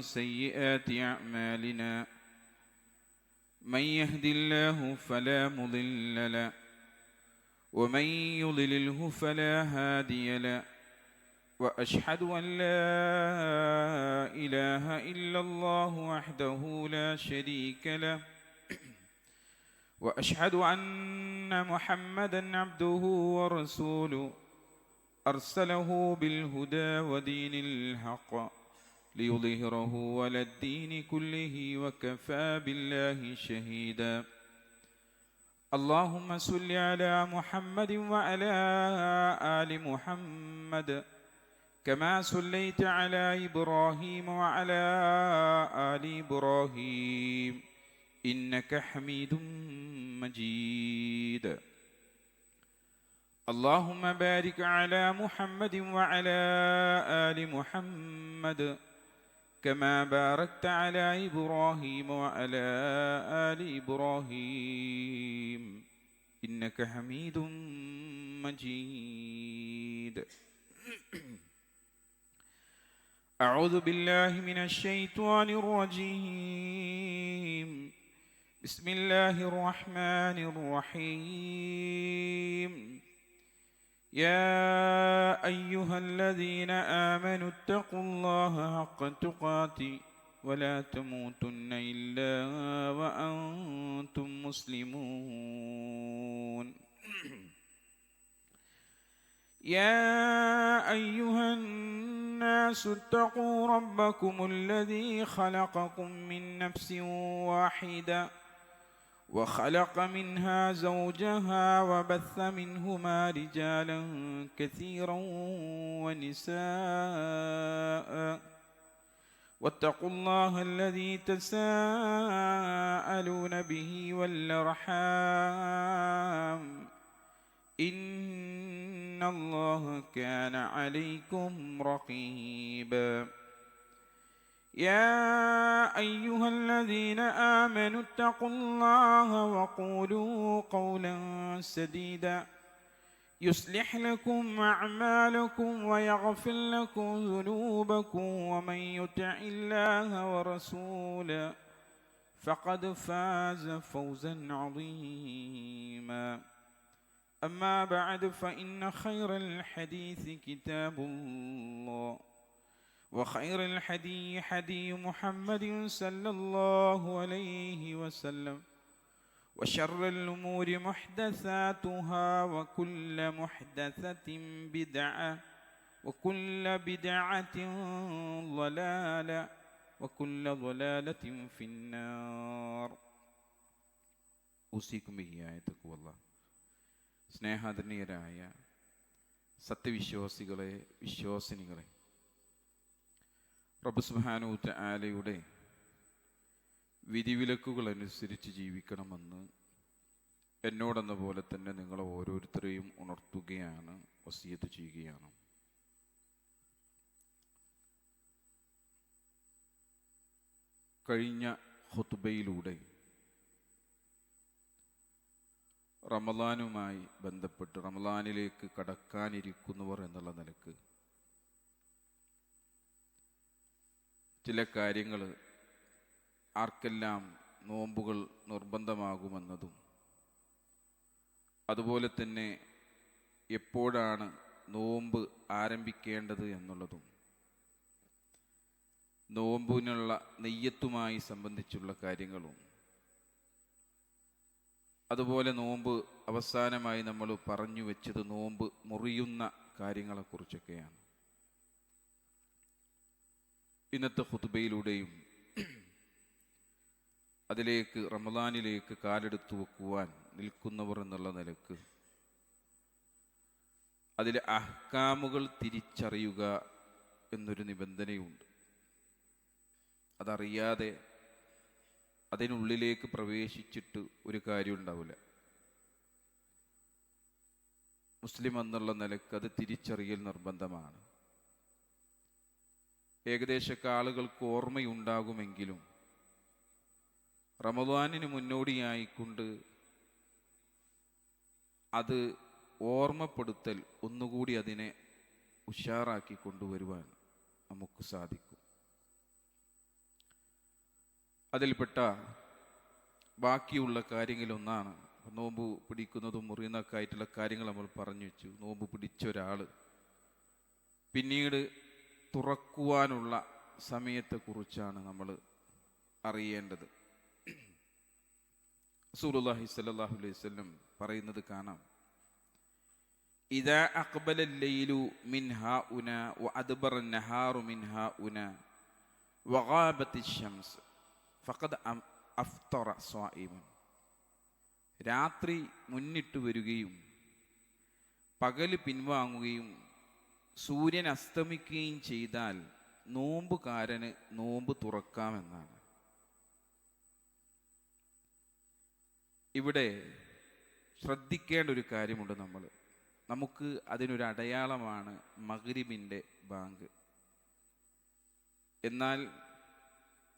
سيئات أعمالنا من يهد الله فلا مضل له ومن يضلله فلا هادي له وأشهد أن لا إله إلا الله وحده لا شريك له وأشهد أن محمدًا عبده ورسوله أرسله بالهدى ودين الحق ليظهره على الدين كله وكفى بالله شهيدا. اللهم صل على محمد وعلى آل محمد كما صليت على إبراهيم وعلى آل إبراهيم إنك حميد مجيد. اللهم بارك على محمد وعلى آل محمد كما باركت على إبراهيم وعلى آل إبراهيم إنك حميد مجيد. أعوذ بالله من الشيطان الرجيم. بسم الله الرحمن الرحيم. يا أيها الذين آمنوا اتقوا الله حق تقاته ولا تموتن إلا وأنتم مسلمون. يا أيها الناس اتقوا ربكم الذي خلقكم من نفس واحدة وخلق منها زوجها وبث منهما رجالا كثيرا ونساء واتقوا الله الذي تساءلون به والأرحام إن الله كان عليكم رقيبا. يا أيها الذين آمنوا اتقوا الله وقولوا قولا سديدا يصلح لكم أعمالكم ويغفر لكم ذنوبكم ومن يطع الله ورسوله فقد فاز فوزا عظيما. أما بعد فإن خير الحديث كتاب الله وخير الحدي حدي محمد صلى الله عليه وسلم وشر الأمور محدثاتها وكل محدثة بدعة وكل بدعة ضلالة وكل ضلالة في النار. أوصيكم بآية تقوى الله. സ്നേഹാദരണീയരായ സത്യവിശ്വാസികളെ, വിശ്വാസിനികളെ, റബ്ബ് സുബ്ഹാനഹു വ തആലയുടെ വിധിവിലക്കുകൾ അനുസരിച്ച് ജീവിക്കണമെന്ന് എന്നോടെന്ന പോലെ തന്നെ നിങ്ങളെ ഓരോരുത്തരെയും ഉണർത്തുകയാണ്, വസിയത്ത് ചെയ്യുകയാണ്. കഴിഞ്ഞ ഖുത്ബയിലൂടെ റമളാനുമായി ബന്ധപ്പെട്ട് റമളാനിലേക്ക് കടക്കാനിരിക്കുന്നവർ എന്നുള്ള നിലക്ക് ചില കാര്യങ്ങൾ, ആർക്കെല്ലാം നോമ്പുകൾ നിർബന്ധമാകുമെന്നതും അതുപോലെ തന്നെ എപ്പോഴാണ് നോമ്പ് ആരംഭിക്കേണ്ടത് എന്നുള്ളതും നോമ്പിനുള്ള നെയ്യത്തുമായി സംബന്ധിച്ചുള്ള കാര്യങ്ങളും അതുപോലെ നോമ്പ് അവസാനമായി നമ്മൾ പറഞ്ഞു വെച്ചത് നോമ്പ് മുറിയുന്ന കാര്യങ്ങളെക്കുറിച്ചൊക്കെയാണ്. ഇന്നത്തെ ഖുത്ബയിലൂടെയും അതിലേക്ക് റമളാനിലേക്ക് കാലെടുത്തു വെക്കുവാൻ നിൽക്കുന്നവർ എന്നുള്ള നിലക്ക് അതിലെ അഹ്കാമുകൾ തിരിച്ചറിയുക എന്നൊരു നിബന്ധനയുണ്ട്. അതറിയാതെ അതിനുള്ളിലേക്ക് പ്രവേശിച്ചിട്ട് ഒരു കാര്യം ഉണ്ടാവില്ല. മുസ്ലിം എന്നുള്ള നിലക്ക് അത് തിരിച്ചറിയൽ നിർബന്ധമാണ്. ഏകദേശമൊക്കെ ആളുകൾക്ക് ഓർമ്മയുണ്ടാകുമെങ്കിലും റമളാനിന് മുന്നോടിയായിക്കൊണ്ട് അത് ഓർമ്മപ്പെടുത്തൽ ഒന്നുകൂടി അതിനെ ഉഷാറാക്കി കൊണ്ടുവരുവാൻ നമുക്ക് സാധിക്കും. അതിൽപ്പെട്ട ബാക്കിയുള്ള കാര്യങ്ങളൊന്നാണ് നോമ്പ് പിടിക്കുന്നതും മുറിയുന്നതൊക്കെ ആയിട്ടുള്ള കാര്യങ്ങൾ നമ്മൾ പറഞ്ഞു വെച്ചു. നോമ്പ് പിടിച്ച ഒരാൾ പിന്നീട് തുറക്കുവാനുള്ള സമയത്തെക്കുറിച്ചാണ് നമ്മൾ അറിയേണ്ടത്. റസൂലുള്ളാഹി സ്വല്ലല്ലാഹു അലൈഹി വസല്ലം പറയുന്നത് കാണാം, ഇദാ അഖ്ബല അൽ-ലൈലു മിൻ ഹാഉന വഅദ്ബറ അൻ-നഹാറു മിൻ ഹാഉന വഗാബത്തി അശ്-ശംസ് ഫഖദ് അഫ്തറ സ്വായിമൻ. രാത്രി മുന്നിട്ട് വരികയും പകല് പിൻവാങ്ങുകയും സൂര്യൻ അസ്തമിക്കുകയും ചെയ്താൽ നോമ്പുകാരന് നോമ്പ് തുറക്കാമെന്നാണ്. ഇവിടെ ശ്രദ്ധിക്കേണ്ട ഒരു കാര്യമുണ്ട്. നമുക്ക് അതിനൊരു അടയാളമാണ് മഗ്രിബിൻ്റെ ബാങ്ക്. എന്നാൽ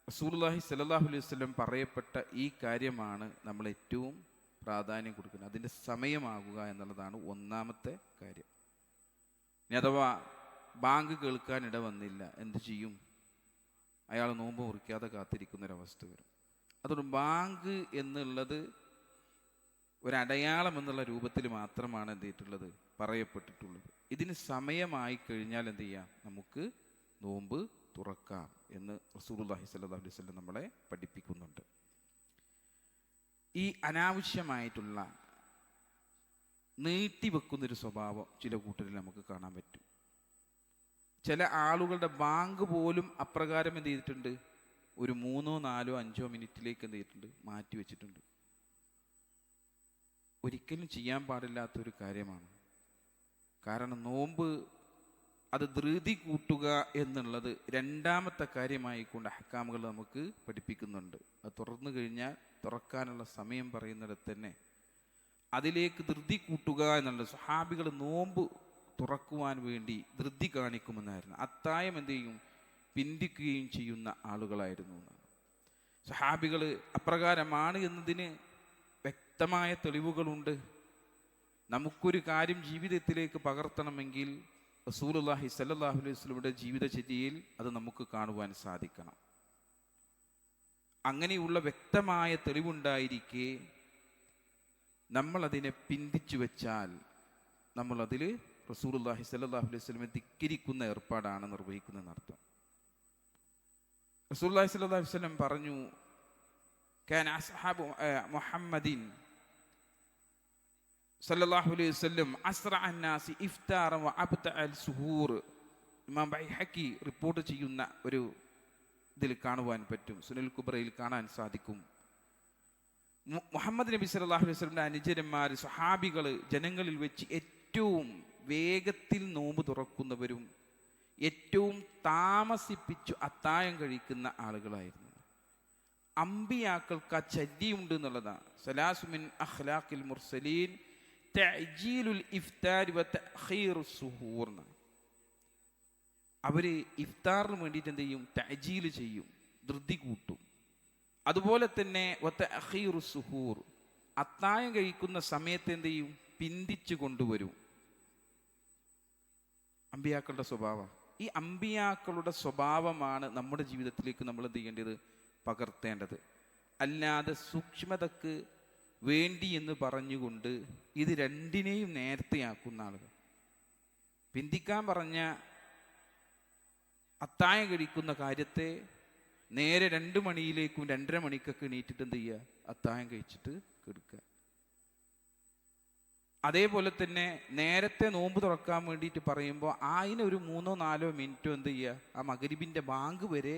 റസൂലുള്ളാഹി സ്വല്ലല്ലാഹു അലൈഹി വസല്ലം പറയപ്പെട്ട ഈ കാര്യമാണ് നമ്മൾ ഏറ്റവും പ്രാധാന്യം കൊടുക്കുന്നത്. അതിൻ്റെ സമയമാകുക എന്നുള്ളതാണ് ഒന്നാമത്തെ കാര്യം. ഇനി അഥവാ ബാങ്ക് കേൾക്കാൻ ഇട വന്നില്ല, എന്ത് ചെയ്യും? അയാൾ നോമ്പ് മുറിക്കാതെ കാത്തിരിക്കുന്നൊരവസ്ഥ വരും. അതുകൊണ്ട് ബാങ്ക് എന്നുള്ളത് ഒരടയാളം എന്നുള്ള രൂപത്തിൽ മാത്രമാണ് എന്ത് ചെയ്തിട്ടുള്ളത്, പറയപ്പെട്ടിട്ടുള്ളത്. ഇതിന് സമയമായി കഴിഞ്ഞാൽ എന്ത് ചെയ്യാം? നമുക്ക് നോമ്പ് തുറക്കാം എന്ന് റസൂലുള്ളാഹി സ്വല്ലല്ലാഹു അലൈഹി വസല്ലം നമ്മളെ പഠിപ്പിക്കുന്നുണ്ട്. ഈ അനാവശ്യമായിട്ടുള്ള നീട്ടിവെക്കുന്നൊരു സ്വഭാവം ചില കൂട്ടരിൽ നമുക്ക് കാണാൻ പറ്റും. ചില ആളുകളുടെ ബാങ്ക് പോലും അപ്രകാരം എന്ത് ചെയ്തിട്ടുണ്ട്, ഒരു 3, 4, 5 മിനിറ്റിലേക്ക് എന്ത് ചെയ്തിട്ടുണ്ട്, മാറ്റി വെച്ചിട്ടുണ്ട്. ഒരിക്കലും ചെയ്യാൻ പാടില്ലാത്തൊരു കാര്യമാണ്. കാരണം നോമ്പ് അത് ധൃതി കൂട്ടുക എന്നുള്ളത് രണ്ടാമത്തെ കാര്യമായിക്കൊണ്ട് അഹ്കാമുകൾ നമുക്ക് പഠിപ്പിക്കുന്നുണ്ട്. അത് തുറന്നു കഴിഞ്ഞാൽ തുറക്കാനുള്ള സമയം പറയുന്നിടത്ത് തന്നെ അതിലേക്ക് ധൃതി കൂട്ടുക എന്നുള്ളത്. സ്വഹാബികൾ നോമ്പ് തുറക്കുവാൻ വേണ്ടി ധൃതി കാണിക്കുമെന്നായിരുന്നു. അത്തായം എന്ത് ചെയ്യും, പിന്തിക്കുകയും ചെയ്യുന്ന ആളുകളായിരുന്നു എന്നാണ്. സ്വഹാബികൾ അപ്രകാരമാണ് എന്നതിന് വ്യക്തമായ തെളിവുകളുണ്ട്. നമുക്കൊരു കാര്യം ജീവിതത്തിലേക്ക് പകർത്തണമെങ്കിൽ റസൂലുള്ളാഹി സ്വല്ലല്ലാഹു അലൈഹി വസല്ലമയുടെ ജീവിതചര്യയിൽ അത് നമുക്ക് കാണുവാൻ സാധിക്കണം. അങ്ങനെയുള്ള വ്യക്തമായ തെളിവുണ്ടായിരിക്കെ നമ്മളതിനെ പിന്തിച്ചു വെച്ചാൽ നമ്മളതിൽ റസൂലുള്ളാഹി സ്വല്ലല്ലാഹു അലൈഹി വസല്ലമയെ ധിക്കരിക്കുന്ന ഏർപ്പാടാണ് നിർവഹിക്കുന്നതെന്നർത്ഥം. റസൂലുള്ളാഹി സ്വല്ലല്ലാഹു അലൈഹി വസല്ലം പറഞ്ഞു, കാന അസ്ഹാബു മുഹമ്മദിൻ സല്ലല്ലാഹു അലൈഹി വസല്ലം അസ്റഅ അന്നാസി ഇഫ്താറൻ വഅബ്തഅൽ സുഹൂർ. ഇമാം ബൈഹഖി റിപ്പോർട്ട് ചെയ്യുന്ന ഒരു ഇതിൽ കാണുവാൻ പറ്റും, സുനൽ കുബ്രയിൽ കാണാൻ സാധിക്കും. മുഹമ്മദ് നബി സല്ലല്ലാഹു അലൈഹി വസല്ലമയുടെ അനുചരന്മാർ, സ്വഹാബികൾ ജനങ്ങളിൽ വെച്ച് ഏറ്റവും വേഗത്തിൽ നോമ്പ് തുറക്കുന്നവരും ഏറ്റവും താമസിപ്പിച്ചു അത്തായം കഴിക്കുന്ന ആളുകളായിരുന്നു. അമ്പിയാക്കൾക്ക് ആ ചര്യയുണ്ട് എന്നുള്ളതാണ്. സലാസുമിൻ അഖ്ലാഖിൽ മുർസലീൻ തഅജീലുൽ ഇഫ്താരി വ തഅഖീറുസ് സുഹൂർ. അവര് ഇഫ്താറിന് വേണ്ടിയിട്ട് എന്ത് ചെയ്യും, തഅജീൽ ചെയ്യും, ധൃതി കൂട്ടും. അതുപോലെ തന്നെ വ തഅഖീറുസ് സുഹൂർ, അത്തായം കഴിക്കുന്ന സമയത്ത് എന്ത് ചെയ്യും, പിന്തിച്ചു കൊണ്ടുവരും. അമ്പിയാക്കളുടെ സ്വഭാവം. ഈ അമ്പിയാക്കളുടെ സ്വഭാവമാണ് നമ്മുടെ ജീവിതത്തിലേക്ക് നമ്മൾ എന്ത് ചെയ്യേണ്ടത്, പകർത്തേണ്ടത്. അല്ലാതെ സൂക്ഷ്മതക്ക് വേണ്ടി എന്ന് പറഞ്ഞുകൊണ്ട് ഇത് രണ്ടിനെയും നേരത്തെയാക്കുന്ന ആളുകൾ. പിന്തിക്കാൻ പറഞ്ഞ അത്തായം കഴിക്കുന്ന കാര്യത്തെ നേരെ 2 മണിയിലേക്കും 2:30 മണിക്കൊക്കെ എണീറ്റിട്ട് എന്ത് ചെയ്യുക, അത്തായം കഴിച്ചിട്ട് കിടക്കുക. അതേപോലെ തന്നെ നേരത്തെ നോമ്പ് തുറക്കാൻ വേണ്ടിയിട്ട് പറയുമ്പോൾ അതിനൊരു 3-4 മിനിറ്റോ എന്ത് ചെയ്യുക, ആ മഗ്രിബിൻ്റെ ബാങ്ക് വരെ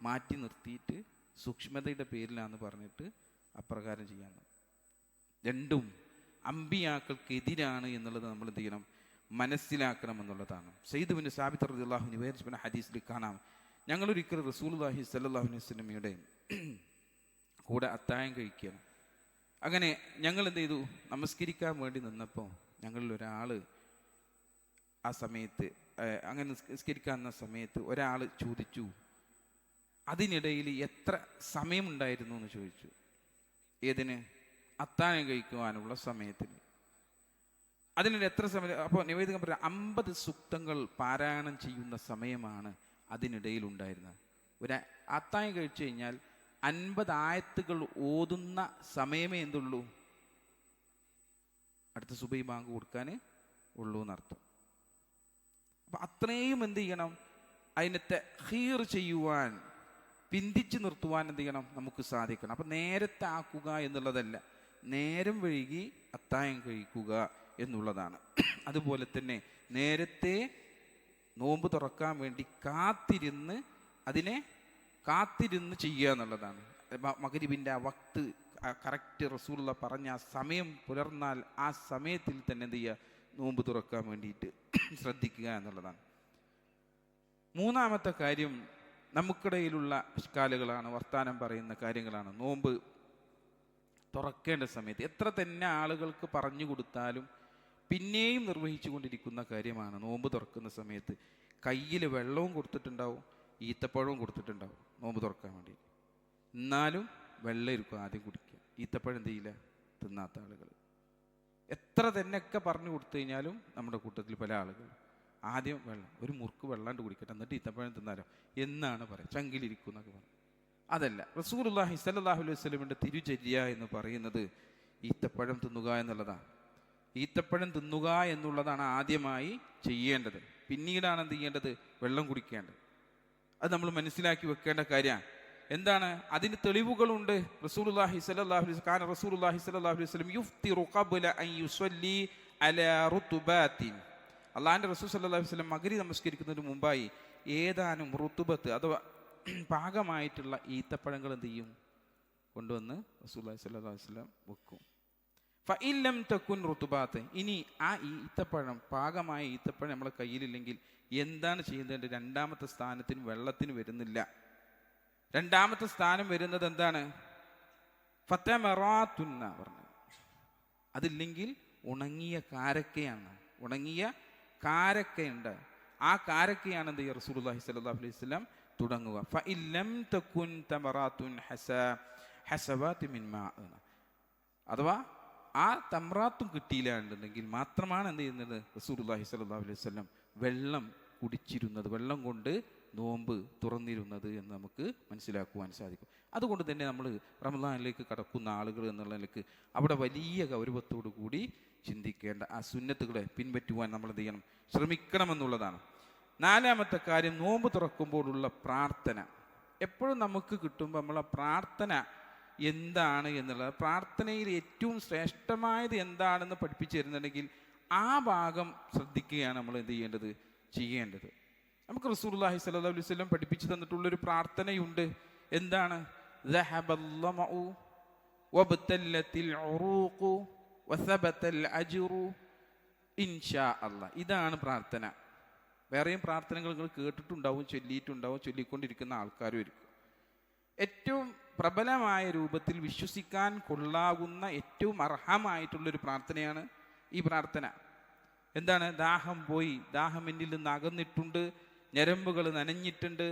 മാറ്റി നിർത്തിയിട്ട് സൂക്ഷ്മതയുടെ പേരിലാന്ന് പറഞ്ഞിട്ട് അപ്രകാരം ചെയ്യാൻ. രണ്ടും അമ്പിയാക്കൾക്കെതിരാണ് എന്നുള്ളത് നമ്മൾ എന്ത് ചെയ്യണം, മനസ്സിലാക്കണം എന്നുള്ളതാണ്. സയ്യിദ് ബിൻ സാബിത്ത് റളിയല്ലാഹു അൻഹു നിവേദിച്ച ഹദീസിൽ കാണാം, ഞങ്ങളൊരിക്കൽ റസൂലുള്ളാഹി സ്വല്ലല്ലാഹു അലൈഹി വസല്ലമയുടെ കൂടെ അത്തായം കഴിക്കുകയാണ്. അങ്ങനെ ഞങ്ങൾ എന്ത് ചെയ്തു, നമസ്കരിക്കാൻ വേണ്ടി നിന്നപ്പോൾ ഞങ്ങളിൽ ഒരാൾ ആ സമയത്ത് അങ്ങനെ നിസ്കരിക്കാൻ നിന്ന സമയത്ത് ഒരാൾ ചോദിച്ചു, അതിനിടയിൽ എത്ര സമയമുണ്ടായിരുന്നു എന്ന് ചോദിച്ചു. ഏതിന്? അത്താഴം കഴിക്കുവാനുള്ള സമയത്തിന്. അതിനിടെ എത്ര സമയം? അപ്പോൾ നിവേദിക്കാൻ പറയാം 50 സൂക്തങ്ങൾ പാരായണം ചെയ്യുന്ന സമയമാണ് അതിനിടയിൽ ഉണ്ടായിരുന്നത്. ഒരു അത്താഴം കഴിച്ചു കഴിഞ്ഞാൽ 50 ആയത്തുകൾ ഓതുന്ന സമയമേ എന്തുള്ളൂ, അടുത്ത സുബഹി ബാങ്ക് കൊടുക്കാൻ ഉള്ളൂ എന്നർത്ഥം. അപ്പം അത്രയും എന്ത് ചെയ്യണം, അതിനെ തഖീർ ചെയ്യുവാൻ, പിന്തിച്ച് നിർത്തുവാൻ എന്ത് ചെയ്യണം, നമുക്ക് സാധിക്കണം. അപ്പം നേരത്തെ ആക്കുക എന്നുള്ളതല്ല, നേരം വൈകി അത്താഴം കഴിക്കുക എന്നുള്ളതാണ്. അതുപോലെ തന്നെ നേരത്തെ നോമ്പ് തുറക്കാൻ വേണ്ടി കാത്തിരുന്ന് ചെയ്യുക എന്നുള്ളതാണ്. മഗ്രിബിൻ്റെ ആ വക്ത് കറക്റ്റ് റസൂലുള്ള പറഞ്ഞ ആ സമയം പുലർന്നാൽ ആ സമയത്തിൽ തന്നെ എന്ത് ചെയ്യുക, നോമ്പ് തുറക്കാൻ വേണ്ടിയിട്ട് ശ്രദ്ധിക്കുക എന്നുള്ളതാണ്. മൂന്നാമത്തെ കാര്യം നമുക്കിടയിലുള്ള ഇഷ്കാലുകളാണ്, വർത്താനം പറയുന്ന കാര്യങ്ങളാണ്. നോമ്പ് തുറക്കേണ്ട സമയത്ത് എത്ര തന്നെ ആളുകൾക്ക് പറഞ്ഞു കൊടുത്താലും പിന്നെയും നിർവഹിച്ചു കൊണ്ടിരിക്കുന്ന കാര്യമാണ് നോമ്പ് തുറക്കുന്ന സമയത്ത്. കയ്യിൽ വെള്ളവും കൊടുത്തിട്ടുണ്ടാവും, ഈത്തപ്പഴവും കൊടുത്തിട്ടുണ്ടാവും നോമ്പ് തുറക്കാൻ വേണ്ടി. എന്നാലും വെള്ളം ഇരിക്കും ആദ്യം കുടിക്കുക. ഈത്തപ്പഴം എന്ത് ചെയ്യില്ല, തിന്നാത്ത ആളുകൾ. എത്ര തന്നെയൊക്കെ പറഞ്ഞു കൊടുത്തു കഴിഞ്ഞാലും നമ്മുടെ കൂട്ടത്തിൽ പല ആളുകൾ ആദ്യം വെള്ളം, ഒരു മുറുക്ക് വെള്ളാണ്ട് കുടിക്കട്ടെ, എന്നിട്ട് ഈത്തപ്പഴം തിന്നാലോ എന്നാണ് പറയുക, ചങ്കിലിരിക്കും എന്നൊക്കെ പറയും. അതല്ല, റസൂലുള്ളാഹി സ്വല്ലല്ലാഹു അലൈഹി വസല്ലമയുടെ തിരുചര്യ എന്ന് പറയുന്നത് ഈത്തപ്പഴം തിന്നുക എന്നുള്ളതാണ്. ഈത്തപ്പഴം തിന്നുക എന്നുള്ളതാണ് ആദ്യമായി ചെയ്യേണ്ടത്. പിന്നീടാണ് എന്ത് ചെയ്യേണ്ടത്, വെള്ളം കുടിക്കേണ്ടത്. അത് നമ്മൾ മനസ്സിലാക്കി വെക്കേണ്ട കാര്യമാണ്. എന്താണ് അതിന് തെളിവുകളുണ്ട്. റസൂലുള്ളാഹി സ്വല്ലല്ലാഹു അലൈഹി വസല്ലം, കാന റസൂലുള്ളാഹി സ്വല്ലല്ലാഹു അലൈഹി വസല്ലം യുഫ്തിറു ഖബ്ല അൻ യുസല്ലി അലാ റുതുബാത്തിൻ. അള്ളാഹിൻ്റെ റസൂൽ സ്വല്ലല്ലാഹു അലൈഹി വസല്ലം മഗ്രിബ് നമസ്കരിക്കുന്നതിന് മുമ്പായി ഏതാനും റുതുബത്ത് അഥവാ പാകമായിട്ടുള്ള ഈത്തപ്പഴങ്ങൾ എന്ത് ചെയ്യും, കൊണ്ടുവന്ന് റസൂലുള്ളാഹി സ്വല്ലല്ലാഹു അലൈഹി വസല്ലം വെക്കും. ഫഇല്ലം തകുൻ റുതുബാത്ത്, ഇനി ആ ഈത്തപ്പഴം, പാകമായ ഈത്തപ്പഴം നമ്മളെ കയ്യിലില്ലെങ്കിൽ എന്താണ് ചെയ്യേണ്ടത്? രണ്ടാമത്തെ സ്ഥാനത്തിന് വെള്ളത്തിന് വരുന്നില്ല. രണ്ടാമത്തെ സ്ഥാനം വരുന്നത് എന്താണ്? ഫതമറാത്തുന്ന പറഞ്ഞു. അതില്ലെങ്കിൽ ഉണങ്ങിയ കാരക്കയാണ്. ഉണങ്ങിയ കാരക്കയുണ്ട്, ആ കാരക്കയാണ് എന്ത് ചെയ്യുക, റസൂലുള്ളാഹി സ്വല്ലല്ലാഹു അലൈഹി വസല്ലം തുടങ്ങുക. ഫഇല്ലം തകുൻ തമറാത്തുൻ ഹസവാതി മിൻ മാ, അഥവാ ആ തമ്രാത്തും കിട്ടിയില്ലാണ്ടെങ്കിൽ മാത്രമാണ് എന്ത് ചെയ്യുന്നത്, റസൂലുള്ളാഹി സ്വല്ലല്ലാഹു അലൈഹി വസല്ലം വെള്ളം കുടിച്ചിരുന്നത്, വെള്ളം കൊണ്ട് നോമ്പ് തുറന്നിരുന്നത് എന്ന് നമുക്ക് മനസ്സിലാക്കുവാൻ സാധിക്കും. അതുകൊണ്ട് തന്നെ നമ്മൾ റമദാനിലേക്ക് കടക്കുന്ന ആളുകൾ എന്നുള്ള നിലക്ക് അവിടെ വലിയ ഗൗരവത്തോടു കൂടി ചിന്തിക്കേണ്ട ആ സുന്നത്തുകളെ പിൻപറ്റുവാൻ നമ്മൾ എന്ത് ചെയ്യണം, ശ്രമിക്കണമെന്നുള്ളതാണ്. നാലാമത്തെ കാര്യം, നോമ്പ് തുറക്കുമ്പോഴുള്ള പ്രാർത്ഥന. എപ്പോഴും നമുക്ക് കിട്ടുമ്പോൾ നമ്മളെ പ്രാർത്ഥന എന്താണ് എന്നുള്ളത്, പ്രാർത്ഥനയിൽ ഏറ്റവും ശ്രേഷ്ഠമായത് എന്താണെന്ന് പഠിപ്പിച്ചു തരുന്നുണ്ടെങ്കിൽ ആ ഭാഗം ശ്രദ്ധിക്കുകയാണ് നമ്മൾ എന്ത് ചെയ്യേണ്ടത്. നമുക്ക് റസൂലുള്ളാഹി സ്വല്ലല്ലാഹു അലൈഹി വസല്ലം പഠിപ്പിച്ചു തന്നിട്ടുള്ളൊരു പ്രാർത്ഥനയുണ്ട്. എന്താണ്? ദഹബല്ലമഉ വബ്തല്ലത്തിൽ ഉറൂഖു വസബതൽ അജ്റു ഇൻഷാ അല്ലാഹ്. ഇതാണ് പ്രാർത്ഥന. വേറെയും പ്രാർത്ഥനകൾ നിങ്ങൾ കേട്ടിട്ടുണ്ടാവും, ചൊല്ലിയിട്ടുണ്ടാവും, ചൊല്ലിക്കൊണ്ടിരിക്കുന്ന ആൾക്കാരും ഇരിക്കും. ഏറ്റവും പ്രബലമായ രൂപത്തിൽ വിശ്വസിക്കാൻ കൊള്ളാകുന്ന ഏറ്റവും അർഹമായിട്ടുള്ളൊരു പ്രാർത്ഥനയാണ് ഈ പ്രാർത്ഥന. എന്താണ്? ദാഹം പോയി, ദാഹം എന്നിൽ നിന്ന് അകന്നിട്ടുണ്ട്, ഞരമ്പുകൾ നനഞ്ഞിട്ടുണ്ട്,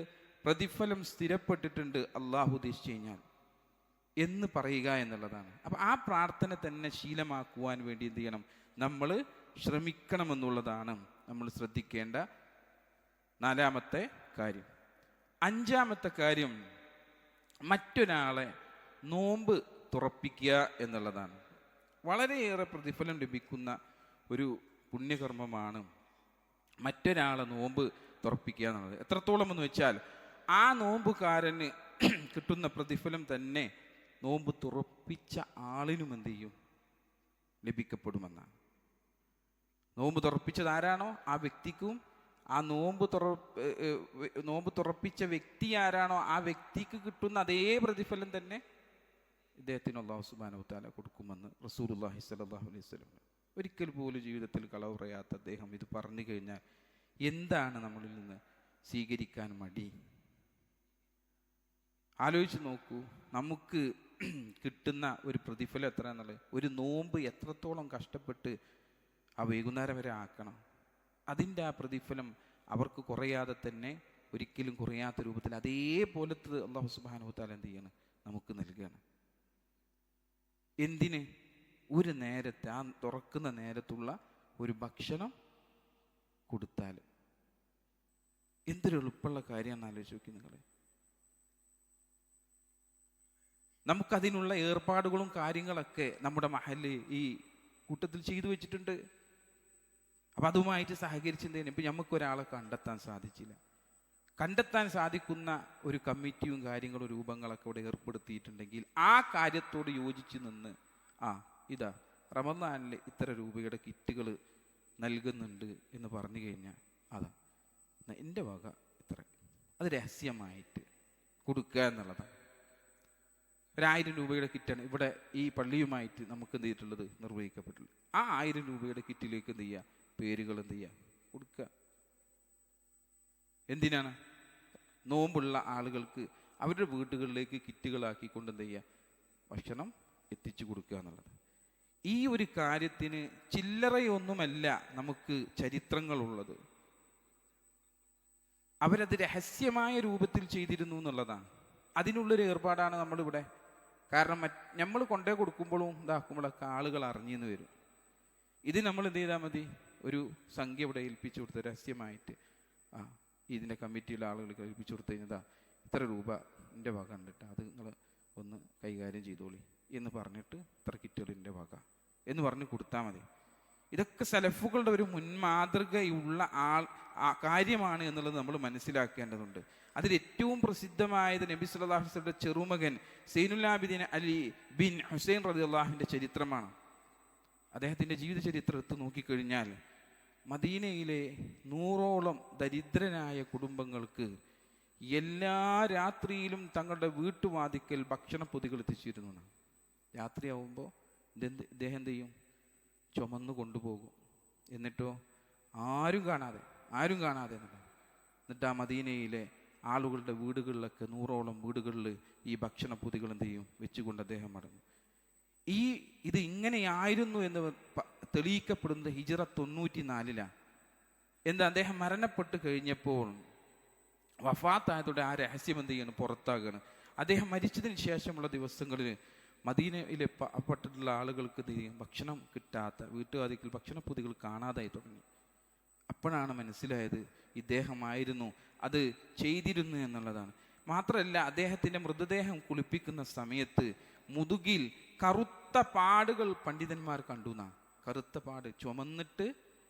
പ്രതിഫലം സ്ഥിരപ്പെട്ടിട്ടുണ്ട് അള്ളാഹു ഉദ്ദേശിച്ചു കഴിഞ്ഞാൽ എന്ന് പറയുക എന്നുള്ളതാണ്. അപ്പം ആ പ്രാർത്ഥന തന്നെ ശീലമാക്കുവാൻ വേണ്ടി എന്ത് ചെയ്യണം, നമ്മൾ ശ്രമിക്കണമെന്നുള്ളതാണ് നമ്മൾ ശ്രദ്ധിക്കേണ്ട നാലാമത്തെ കാര്യം. അഞ്ചാമത്തെ കാര്യം, മറ്റൊരാളെ നോമ്പ് തുറപ്പിക്കുക എന്നുള്ളതാണ്. വളരെയേറെ പ്രതിഫലം ലഭിക്കുന്ന ഒരു പുണ്യകർമ്മമാണ് മറ്റൊരാളെ നോമ്പ് തുറപ്പിക്കുക എന്നുള്ളത്. എത്രത്തോളം എന്ന് വെച്ചാൽ ആ നോമ്പുകാരന് കിട്ടുന്ന പ്രതിഫലം തന്നെ നോമ്പ് തുറപ്പിച്ച ആളിനും എന്ത് ചെയ്യും, ലഭിക്കപ്പെടുമെന്നാണ്. നോമ്പ് തുറപ്പിച്ചത് ആരാണോ ആ വ്യക്തിക്കും, ആ നോമ്പ് തുറപ്പിച്ച വ്യക്തി ആരാണോ ആ വ്യക്തിക്ക് കിട്ടുന്ന അതേ പ്രതിഫലം തന്നെ ഇദ്ദേഹത്തിന് അല്ലാഹു സുബ്ഹാനഹു വ തആല കൊടുക്കുമെന്ന് റസൂലുള്ളാഹി സ്വല്ലല്ലാഹു അലൈഹി വസല്ലം. ഒരിക്കൽ പോലും ജീവിതത്തിൽ കളവ് പറയാത്ത അദ്ദേഹം ഇത് പറഞ്ഞു കഴിഞ്ഞാൽ എന്താണ് നമ്മളിൽ നിന്ന് സ്വീകരിക്കാൻ മടി? ആലോചിച്ച് നോക്കൂ, നമുക്ക് കിട്ടുന്ന ഒരു പ്രതിഫലം എത്ര എന്നുള്ളത്. ഒരു നോമ്പ് എത്രത്തോളം കഷ്ടപ്പെട്ട് ആ വൈകുന്നേരം വരെ ആക്കണം, അതിൻ്റെ ആ പ്രതിഫലം അവർക്ക് കുറയാതെ തന്നെ, ഒരിക്കലും കുറയാത്ത രൂപത്തിൽ അതേപോലത്തെ അല്ലാഹു സുബ്ഹാനഹു വ തആല എന്ത് ചെയ്യണം, നമുക്ക് നൽകുകയാണ്. എന്തിന്? ഒരു നേരത്തെ, ആ തുറക്കുന്ന നേരത്തുള്ള ഒരു ഭക്ഷണം കൊടുത്താൽ എന്തൊരു എളുപ്പമുള്ള കാര്യമാണെന്ന് ആലോചിച്ച് നോക്കി നിങ്ങൾ. നമുക്കതിനുള്ള ഏർപ്പാടുകളും കാര്യങ്ങളൊക്കെ നമ്മുടെ മഹല്ല് ഈ കൂട്ടത്തിൽ ചെയ്തു വെച്ചിട്ടുണ്ട്. അപ്പം അതുമായിട്ട് സഹകരിച്ചെന്തേനും ഇപ്പം നമുക്കൊരാളെ കണ്ടെത്താൻ സാധിച്ചില്ല. കണ്ടെത്താൻ സാധിക്കുന്ന ഒരു കമ്മിറ്റിയും കാര്യങ്ങളും രൂപങ്ങളൊക്കെ ഇവിടെ ഏർപ്പെടുത്തിയിട്ടുണ്ടെങ്കിൽ ആ കാര്യത്തോട് യോജിച്ച് നിന്ന് ഇതാ റമദാനിൽ ഇത്ര രൂപയുടെ കിറ്റുകൾ നൽകുന്നുണ്ട് എന്ന് പറഞ്ഞു കഴിഞ്ഞാൽ അതാ എൻ്റെ വക ഇത്ര, അത് രഹസ്യമായിട്ട് കൊടുക്കുക എന്നുള്ളതാണ്. 1000 രൂപയുടെ കിറ്റാണ് ഇവിടെ ഈ പള്ളിയുമായിട്ട് നമുക്ക് എന്ത് ചെയ്തിട്ടുള്ളത്, നിർവഹിക്കപ്പെട്ടുള്ളത്. ആ 1000 രൂപയുടെ കിറ്റിലേക്ക് എന്ത് ചെയ്യുക, പേരുകൾ എന്ത് ചെയ്യുക, കൊടുക്കുക. എന്തിനാണ്? നോമ്പുള്ള ആളുകൾക്ക് അവരുടെ വീടുകളിലേക്ക് കിറ്റുകളാക്കിക്കൊണ്ട് എന്ത് ചെയ്യുക, ഭക്ഷണം എത്തിച്ചു കൊടുക്കുക എന്നുള്ളത്. ഈ ഒരു കാര്യത്തിന് ചില്ലറയൊന്നുമല്ല നമുക്ക് ചരിത്രങ്ങളുള്ളത്. അവരത് രഹസ്യമായ രൂപത്തിൽ ചെയ്തിരുന്നു എന്നുള്ളതാണ്. അതിനുള്ളൊരു ഏർപ്പാടാണ് നമ്മളിവിടെ. കാരണം നമ്മൾ കൊണ്ടേ കൊടുക്കുമ്പോഴും ഇതാക്കുമ്പോഴൊക്കെ ആളുകൾ അറിഞ്ഞെന്ന് വരും. ഇത് നമ്മൾ എന്ത് ചെയ്താൽ മതി, ഒരു സംഖ്യ ഇവിടെ ഏൽപ്പിച്ചു കൊടുത്ത് രഹസ്യമായിട്ട് ഇതിൻ്റെ കമ്മിറ്റിയിലെ ആളുകൾക്ക് ഏൽപ്പിച്ചു കൊടുത്തു കഴിഞ്ഞാൽ ഇത്ര രൂപ എൻ്റെ വക കണ്ടിട്ട് അത് നിങ്ങൾ ഒന്ന് കൈകാര്യം ചെയ്തോളി എന്ന് പറഞ്ഞിട്ട് ഇത്ര കിറ്റുകളിൻ്റെ വക എന്ന് പറഞ്ഞ് കൊടുത്താൽ മതി. ഇതൊക്കെ സലഫുകളുടെ ഒരു മുൻമാതൃകയുള്ള കാര്യമാണ് എന്നുള്ളത് നമ്മൾ മനസ്സിലാക്കേണ്ടതുണ്ട്. അതിൽ ഏറ്റവും പ്രസിദ്ധമായത് നബി സല്ലല്ലാഹു അലൈഹി വസല്ലമയുടെ ചെറുമകൻ Zainul Abideen Ali bin Hussein റളിയല്ലാഹുവിൻ്റെ ചരിത്രമാണ്. അദ്ദേഹത്തിൻ്റെ ജീവിത ചരിത്രം എടുത്ത് നോക്കിക്കഴിഞ്ഞാൽ മദീനയിലെ 100ഓളം ദരിദ്രനായ കുടുംബങ്ങൾക്ക് എല്ലാ രാത്രിയിലും തങ്ങളുടെ വീട്ടുവാതിക്കൽ ഭക്ഷണപ്പൊതികൾ എത്തിച്ചിരുന്നു. രാത്രിയാവുമ്പോൾ ഇദ്ദേഹം എന്ത് ചെയ്യും, ചുമന്നു കൊണ്ടുപോകും. എന്നിട്ടോ ആരും കാണാതെ എന്നിട്ട് ആ മദീനയിലെ ആളുകളുടെ വീടുകളിലൊക്കെ 100ഓളം വീടുകളിൽ ഈ ഭക്ഷണപ്പൊതികൾ എന്ത് ചെയ്യും, വെച്ചുകൊണ്ട് അദ്ദേഹം മടങ്ങും. ഇത് ഇങ്ങനെയായിരുന്നു എന്ന് തെളിയിക്കപ്പെടുന്നത് ഹിജ്റ 94 എന്താ, അദ്ദേഹം മരണപ്പെട്ട് കഴിഞ്ഞപ്പോൾ വഫാത്തായതോടെ ആ രഹസ്യം എന്ത് ചെയ്യണം, പുറത്താകണം. അദ്ദേഹം മരിച്ചതിന് ശേഷമുള്ള ദിവസങ്ങളിൽ മദീനയിലെ പാവപ്പെട്ടിട്ടുള്ള ആളുകൾക്ക് എന്ത് ചെയ്യും, ഭക്ഷണം കിട്ടാത്ത വീട്ടുവാതിക്കൽ ഭക്ഷണപ്പൊതികൾ കാണാതായി തുടങ്ങി. അപ്പോഴാണ് മനസ്സിലായത് ഇദ്ദേഹമായിരുന്നു അത് ചെയ്തിരുന്നു എന്നുള്ളതാണ്. മാത്രമല്ല, അദ്ദേഹത്തിൻ്റെ മൃതദേഹം കുളിപ്പിക്കുന്ന സമയത്ത് മുതുകിൽ കറുത്ത പാടുകൾ പണ്ഡിതന്മാർ കണ്ടു. കറുത്ത പാട് ചുമന്നിട്ട്,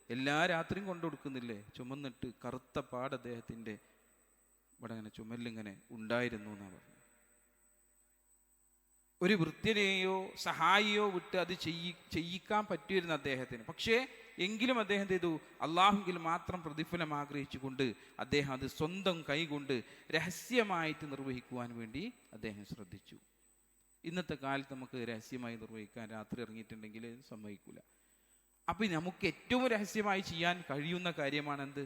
എല്ലാ രാത്രിയും കൊണ്ടു കൊടുക്കുന്നില്ലേ, ചുമന്നിട്ട് കറുത്ത പാട് അദ്ദേഹത്തിൻ്റെ ഇവിടെ ഇങ്ങനെ ചുമലിങ്ങനെ ഉണ്ടായിരുന്നു എന്നാണ് പറഞ്ഞത്. ഒരു വൃത്യനെയോ സഹായിയോ വിട്ട് അത് ചെയ്യിക്കാൻ പറ്റിയിരുന്നു അദ്ദേഹത്തിന്. പക്ഷേ എങ്കിലും അദ്ദേഹം ചെയ്തു, അള്ളാഹുവിൽ മാത്രം പ്രതിഫലം ആഗ്രഹിച്ചുകൊണ്ട് അദ്ദേഹം അത് സ്വന്തം കൈകൊണ്ട് രഹസ്യമായിട്ട് നിർവഹിക്കുവാൻ വേണ്ടി അദ്ദേഹം ശ്രദ്ധിച്ചു. ഇന്നത്തെ കാലത്ത് നമുക്ക് രഹസ്യമായി നിർവഹിക്കാൻ രാത്രി ഇറങ്ങിയിട്ടുണ്ടെങ്കിൽ സമ്മതിക്കൂല. അപ്പം നമുക്ക് ഏറ്റവും രഹസ്യമായി ചെയ്യാൻ കഴിയുന്ന കാര്യമാണ് എന്ത്,